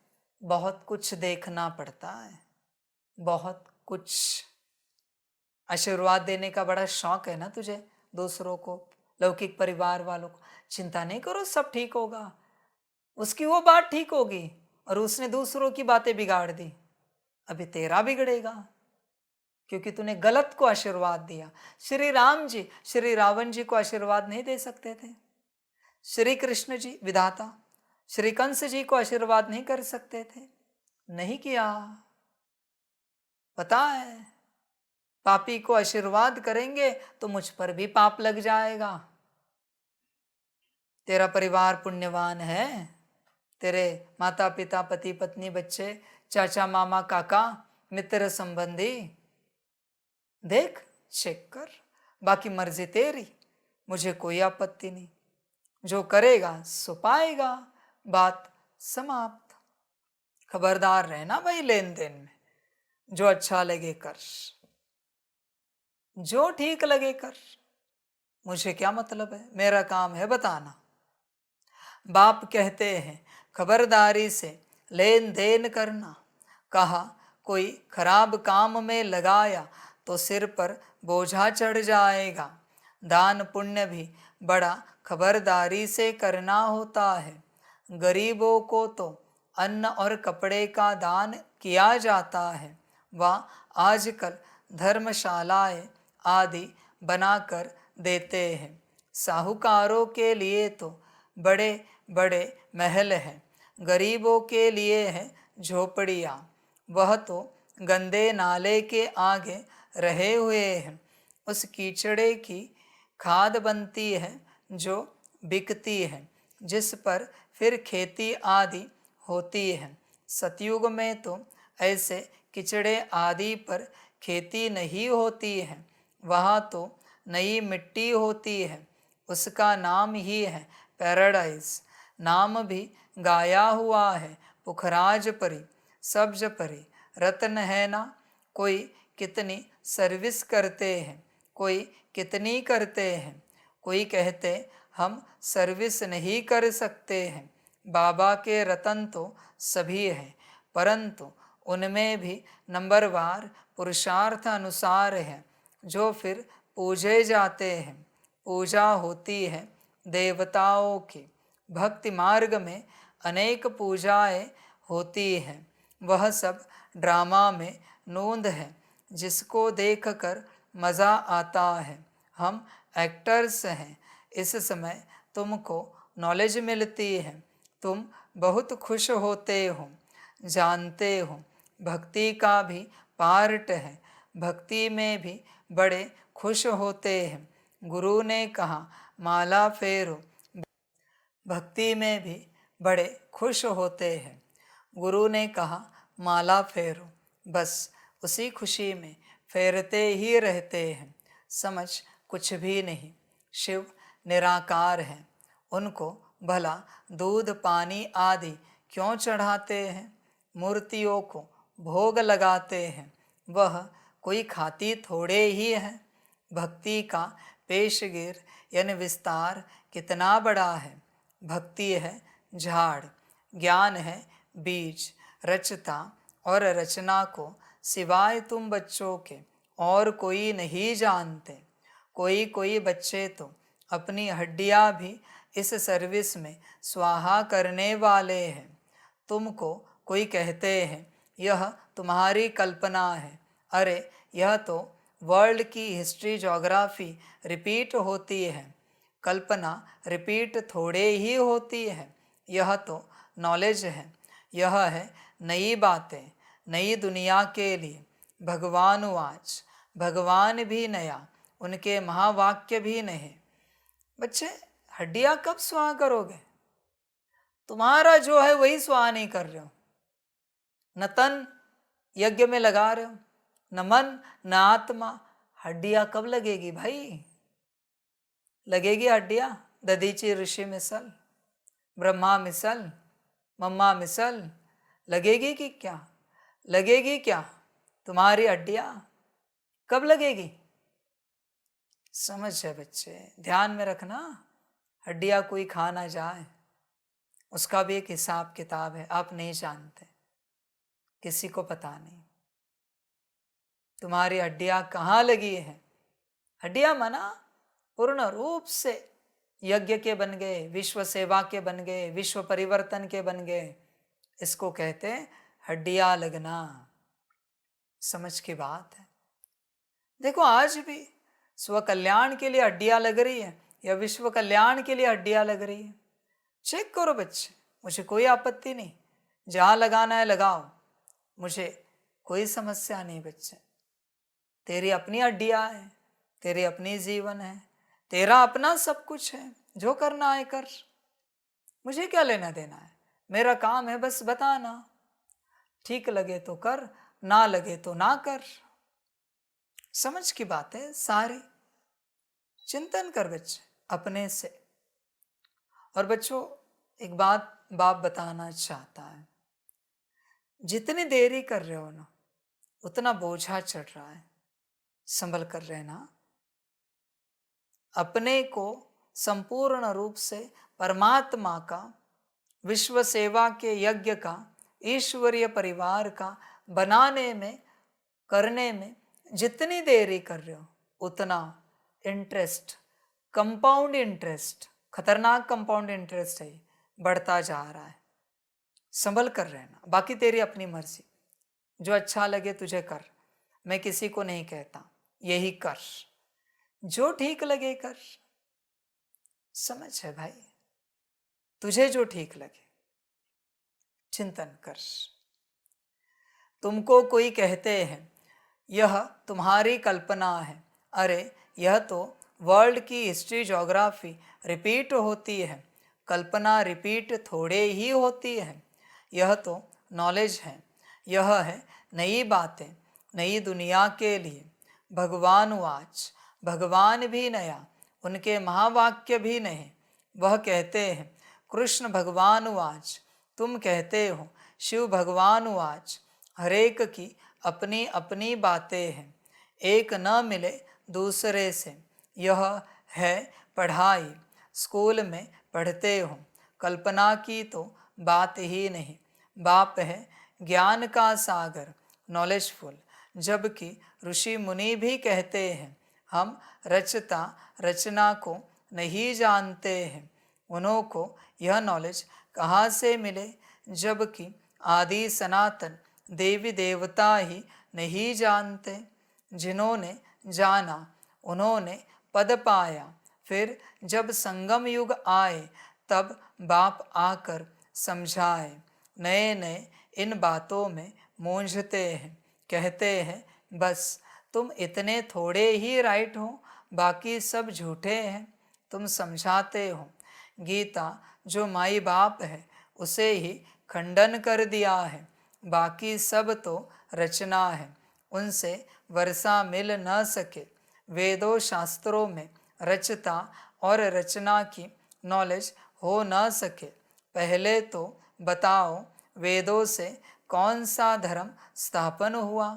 बहुत कुछ देखना पड़ता है, बहुत कुछ। आशीर्वाद देने का बड़ा शौक है ना तुझे दूसरों को, लौकिक परिवार वालों को। चिंता नहीं करो, सब ठीक होगा। उसकी वो बात ठीक होगी और उसने दूसरों की बातें बिगाड़ दी, अभी तेरा बिगड़ेगा, क्योंकि तूने गलत को आशीर्वाद दिया। श्री राम जी श्री रावण जी को आशीर्वाद नहीं दे सकते थे, श्री कृष्ण जी विधाता श्री कंस जी को आशीर्वाद नहीं कर सकते थे, नहीं किया। पता है, पापी को आशीर्वाद करेंगे तो मुझ पर भी पाप लग जाएगा। तेरा परिवार पुण्यवान है, तेरे माता पिता, पति पत्नी, बच्चे, चाचा मामा काका, मित्र संबंधी, देख चेक कर। बाकी मर्जी तेरी, मुझे कोई आपत्ति नहीं, जो करेगा सो पाएगा, बात समाप्त। खबरदार रहना भाई, लेन देन में जो अच्छा लगे कर, जो ठीक लगे कर, मुझे क्या मतलब है, मेरा काम है बताना। बाप कहते हैं खबरदारी से लेन देन करना। कहा कोई खराब काम में लगाया तो सिर पर बोझा चढ़ जाएगा। दान पुण्य भी बड़ा खबरदारी से करना होता है। गरीबों को तो अन्न और कपड़े का दान किया जाता है, वह आजकल धर्मशालाएं आदि बनाकर देते हैं। साहूकारों के लिए तो बड़े बड़े महल हैं, गरीबों के लिए है झोपड़ियाँ। वह तो गंदे नाले के आगे रहे हुए हैं। उस कीचड़े की खाद बनती है जो बिकती है, जिस पर फिर खेती आदि होती है। सतयुग में तो ऐसे कीचड़े आदि पर खेती नहीं होती है, वहाँ तो नई मिट्टी होती है, उसका नाम ही है पैराडाइज। नाम भी गाया हुआ है पुखराज परी, सब्ज परी, रत्न है ना। कोई कितनी सर्विस करते हैं, कोई कितनी करते हैं, कोई कहते हम सर्विस नहीं कर सकते हैं। बाबा के रतन तो सभी हैं, परंतु उनमें भी नंबरवार पुरुषार्थ अनुसार है, जो फिर पूजे जाते हैं। पूजा होती है देवताओं की, भक्ति मार्ग में अनेक पूजाएं होती हैं। वह सब ड्रामा में नोंद है, जिसको देखकर मज़ा आता है। हम एक्टर्स हैं, इस समय तुमको नॉलेज मिलती है, तुम बहुत खुश होते हो। जानते हो भक्ति का भी पार्ट है, भक्ति में भी बड़े खुश होते हैं। गुरु ने कहा माला फेरो, भक्ति में भी बड़े खुश होते हैं। गुरु ने कहा माला फेरो, बस उसी खुशी में फेरते ही रहते हैं, समझ कुछ भी नहीं। शिव निराकार हैं, उनको भला दूध पानी आदि क्यों चढ़ाते हैं? मूर्तियों को भोग लगाते हैं, वह कोई खाती थोड़े ही है। भक्ति का पेशगिर यानी विस्तार कितना बड़ा है। भक्ति है झाड़, ज्ञान है बीज। रचता और रचना को सिवाय तुम बच्चों के और कोई नहीं जानते। कोई कोई बच्चे तो अपनी हड्डियां भी इस सर्विस में स्वाहा करने वाले हैं। तुमको कोई कहते हैं यह तुम्हारी कल्पना है। अरे यह तो वर्ल्ड की हिस्ट्री ज्योग्राफी रिपीट होती है, कल्पना रिपीट थोड़े ही होती है। यह तो नॉलेज है, यह है नई बातें, नई दुनिया के लिए। भगवान वाच, भगवान भी नया, उनके महावाक्य भी नहीं। बच्चे हड्डियां कब स्वाहा करोगे? तुम्हारा जो है वही स्वाहा नहीं कर रहे हो। न तन यज्ञ में लगा रहे हो, न मन न आत्मा। हड्डियां कब लगेगी भाई? लगेगी हड्डियां? दधीची ऋषि मिसल, ब्रह्मा मिसल, मम्मा मिसल लगेगी कि क्या? लगेगी क्या तुम्हारी हड्डियां? कब लगेगी? समझ है बच्चे, ध्यान में रखना। हड्डियां कोई खा ना जाए, उसका भी एक हिसाब किताब है। आप नहीं जानते, किसी को पता नहीं तुम्हारी हड्डियां कहाँ लगी है। हड्डियां मना पूर्ण रूप से यज्ञ के बन गए, विश्व सेवा के बन गए, विश्व परिवर्तन के बन गए। इसको कहते हैं हड्डियां लगना। समझ की बात है। देखो आज भी स्व कल्याण के लिए हड्डियां लग रही है या विश्व कल्याण के लिए हड्डियां लग रही है। चेक करो बच्चे, मुझे कोई आपत्ति नहीं, जहां लगाना है लगाओ, मुझे कोई समस्या नहीं। बच्चे तेरी अपनी हड्डियां है, तेरी अपनी जीवन है, तेरा अपना सब कुछ है। जो करना है कर, मुझे क्या लेना देना है। मेरा काम है बस बताना। ठीक लगे तो कर, ना लगे तो ना कर। समझ की बात है सारी। चिंतन कर बच्चे अपने से। और बच्चों एक बात बाप बताना चाहता है, जितनी देरी कर रहे हो ना उतना बोझा चढ़ रहा है। संभल कर रहना। अपने को संपूर्ण रूप से परमात्मा का, विश्व सेवा के यज्ञ का, ईश्वरीय परिवार का बनाने में, करने में जितनी देरी कर रहे हो उतना इंटरेस्ट, कंपाउंड इंटरेस्ट, खतरनाक कंपाउंड इंटरेस्ट है, बढ़ता जा रहा है। संभल कर रहना। बाकी तेरी अपनी मर्जी, जो अच्छा लगे तुझे कर। मैं किसी को नहीं कहता यही कर, जो ठीक लगे कर। समझ है भाई, तुझे जो ठीक लगे चिंतन कर। तुमको कोई कहते हैं यह तुम्हारी कल्पना है। अरे यह तो वर्ल्ड की हिस्ट्री ज्योग्राफी रिपीट होती है, कल्पना रिपीट थोड़े ही होती है। यह तो नॉलेज है, यह है नई बातें, नई दुनिया के लिए। भगवान वाच, भगवान भी नया, उनके महावाक्य भी नहीं। वह कहते हैं कृष्ण भगवान वाच, तुम कहते हो शिव भगवान वाच। हरेक की अपनी अपनी बातें हैं, एक न मिले दूसरे से। यह है पढ़ाई, स्कूल में पढ़ते हो, कल्पना की तो बात ही नहीं। बाप है ज्ञान का सागर, नॉलेजफुल। जबकि ऋषि मुनि भी कहते हैं हम रचता रचना को नहीं जानते हैं। उन्हों को यह नॉलेज कहाँ से मिले, जबकि आदि सनातन देवी देवता ही नहीं जानते। जिन्होंने जाना उन्होंने पद पाया। फिर जब संगम युग आए तब बाप आकर समझाए। नए नए इन बातों में मूंझते हैं, कहते हैं बस तुम इतने थोड़े ही राइट हो, बाकी सब झूठे हैं। तुम समझाते हो गीता जो माई बाप है उसे ही खंडन कर दिया है, बाकी सब तो रचना है। उनसे वर्षा मिल न सके। वेदों शास्त्रों में रचता और रचना की नॉलेज हो न सके। पहले तो बताओ, वेदों से कौन सा धर्म स्थापन हुआ?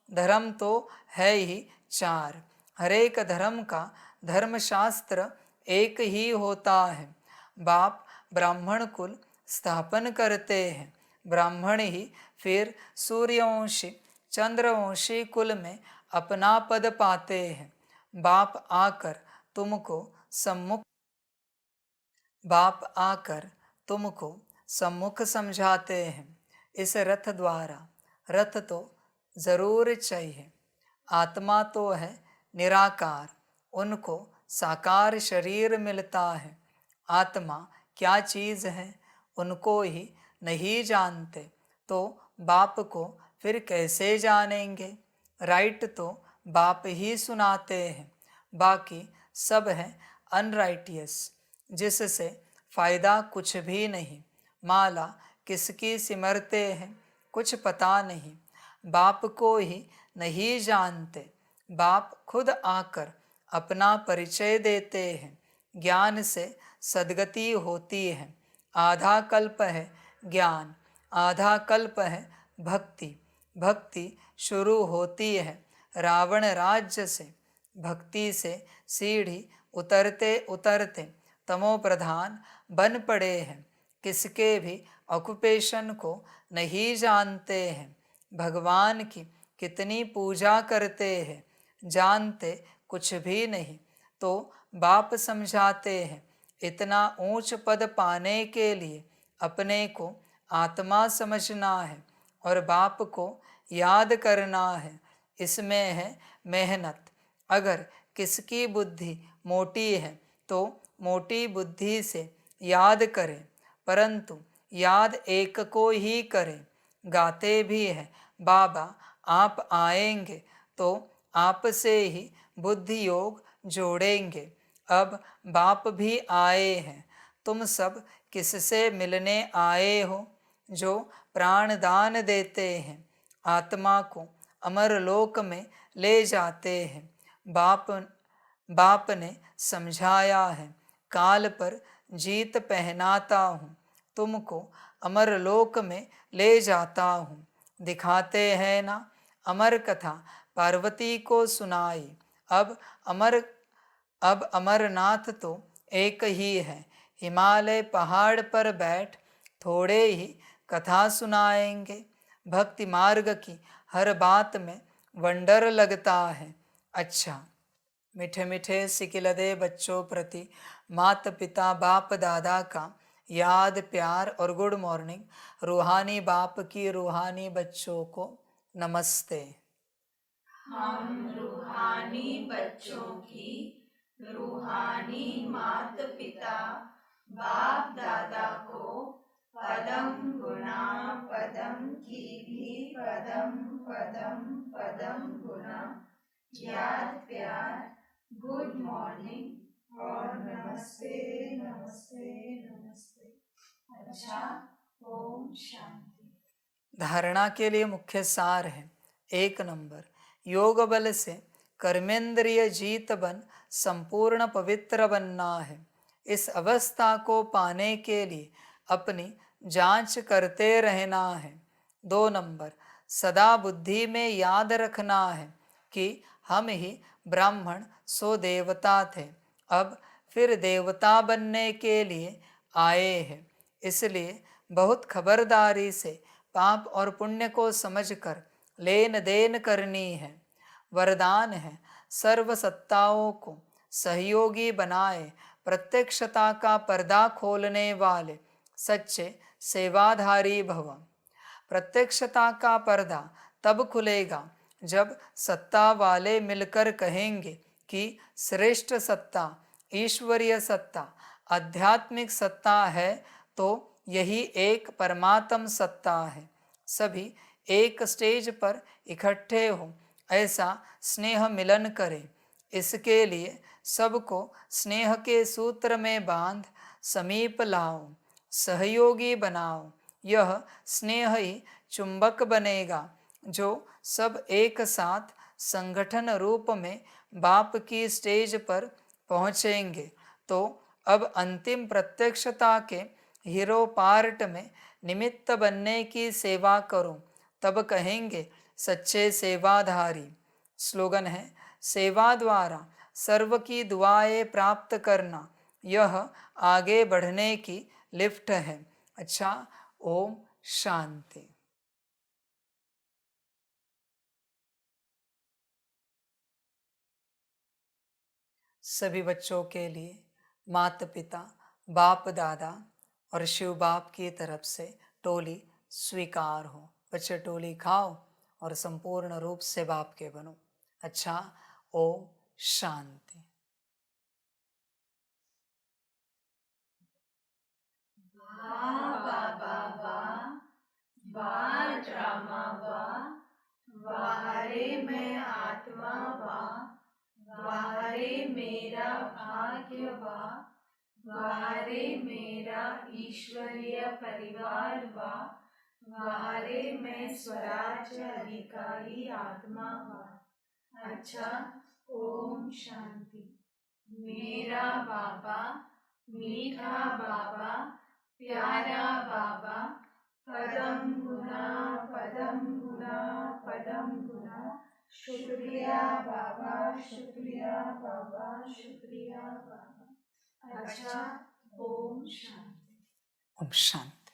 धर्म तो है ही चार। हरेक धर्म का धर्मशास्त्र एक ही होता है। बाप ब्राह्मण कुल स्थापन करते हैं, ब्राह्मण ही फिर सूर्यवंशी चंद्रवंशी कुल में अपना पद पाते हैं। बाप आकर तुमको सम्मुख समझाते हैं। इस रथ द्वारा, रथ तो जरूर चाहिए। आत्मा तो है निराकार, उनको साकार शरीर मिलता है। आत्मा क्या चीज़ है उनको ही नहीं जानते, तो बाप को फिर कैसे जानेंगे? राइट तो बाप ही सुनाते हैं, बाकी सब है अनराइटियस, जिससे फायदा कुछ भी नहीं। माला किसकी सिमरते हैं कुछ पता नहीं, बाप को ही नहीं जानते। बाप खुद आकर अपना परिचय देते हैं। ज्ञान से सद्गति होती है। आधा कल्प है ज्ञान, आधा कल्प है भक्ति। भक्ति शुरू होती है रावण राज्य से। भक्ति से सीढ़ी उतरते उतरते तमो प्रधान बन पड़े हैं। किसके भी ऑक्यूपेशन को नहीं जानते हैं। भगवान की कितनी पूजा करते हैं, जानते कुछ भी नहीं। तो बाप समझाते हैं, इतना ऊंच पद पाने के लिए अपने को आत्मा समझना है और बाप को याद करना है। इसमें है मेहनत। अगर किसकी बुद्धि मोटी है तो मोटी बुद्धि से याद करें, परंतु याद एक को ही करें। गाते भी हैं, बाबा आप आएंगे तो आपसे ही बुद्धि योग जोड़ेंगे। अब बाप भी आए हैं, तुम सब किससे मिलने आए हो? जो प्राण दान देते हैं, आत्मा को अमर लोक में ले जाते हैं। बाप ने समझाया है, काल पर जीत पहनाता हूँ, तुमको अमर लोक में ले जाता हूँ। दिखाते हैं ना अमर कथा पार्वती को सुनाई। अब अमरनाथ तो एक ही है। हिमालय पहाड़ पर बैठ थोड़े ही कथा सुनाएंगे। भक्ति मार्ग की हर बात में वंडर लगता है। अच्छा, मीठे मीठे सिकिलदे बच्चों प्रति माता पिता बाप दादा का याद प्यार और गुड मॉर्निंग। रूहानी बाप की रूहानी बच्चों को नमस्ते। हम रूहानी बच्चों की रूहानी माता पिता बाप दादा को पदम गुना पदम की भी पदम पदम पदम गुना याद प्यार गुड मॉर्निंग और नमस्ते नमस्ते नमस्ते। अच्छा, ओम शांति। धारणा के लिए मुख्य सार है। 1 नंबर, योग बल से कर्मेंद्रिय जीत बन संपूर्ण पवित्र बनना है। इस अवस्था को पाने के लिए अपनी जांच करते रहना है। 2 नंबर, सदा बुद्धि में याद रखना है कि हम ही ब्राह्मण सो देवता थे, अब फिर देवता बनने के लिए आए हैं। इसलिए बहुत खबरदारी से पाप और पुण्य को समझकर लेन देन करनी है। वरदान है, सर्व सत्ताओं को सहयोगी बनाए प्रत्यक्षता का पर्दा खोलने वाले सच्चे सेवाधारी भव। प्रत्यक्षता का पर्दा तब खुलेगा जब सत्ता वाले मिलकर कहेंगे कि श्रेष्ठ सत्ता ईश्वरीय सत्ता आध्यात्मिक सत्ता है, तो यही एक परमात्म सत्ता है। सभी एक स्टेज पर इकट्ठे हो ऐसा स्नेह मिलन करें। इसके लिए सबको स्नेह के सूत्र में बांध समीप लाओ, सहयोगी बनाओ। यह स्नेह ही चुंबक बनेगा जो सब एक साथ संगठन रूप में बाप की स्टेज पर पहुंचेंगे तो अब अंतिम प्रत्यक्षता के हीरो पार्ट में निमित्त बनने की सेवा करूं, तब कहेंगे सच्चे सेवाधारी। स्लोगन है, सेवा द्वारा सर्व की दुआएं प्राप्त करना, यह आगे बढ़ने की लिफ्ट है। अच्छा, ओम शांति। सभी बच्चों के लिए माता पिता, बाप दादा और शिव बाप की तरफ से टोली स्वीकार हो। बच्चे टोली खाओ और संपूर्ण रूप से बाप के बनो। अच्छा, ओम शांति। वाह बाबा वाह, वाह ड्रामा वाह, वाह रे मैं आत्मा वाह, वाह रे मेरा भाग्य वाह, वाह रे मेरा ईश्वरीय परिवार वाह, वाह रे मैं स्वराज्य अधिकारी आत्मा वाह। अच्छा, ओम शांति। मेरा बाबा, मीठा बाबा, प्यारा बाबा, पदम गुना पदम गुना पदम गुना, शुक्रिया बाबा, शुक्रिया बाबा, शुक्रिया बाबा। अच्छा, ओम शांति। ओम शांति।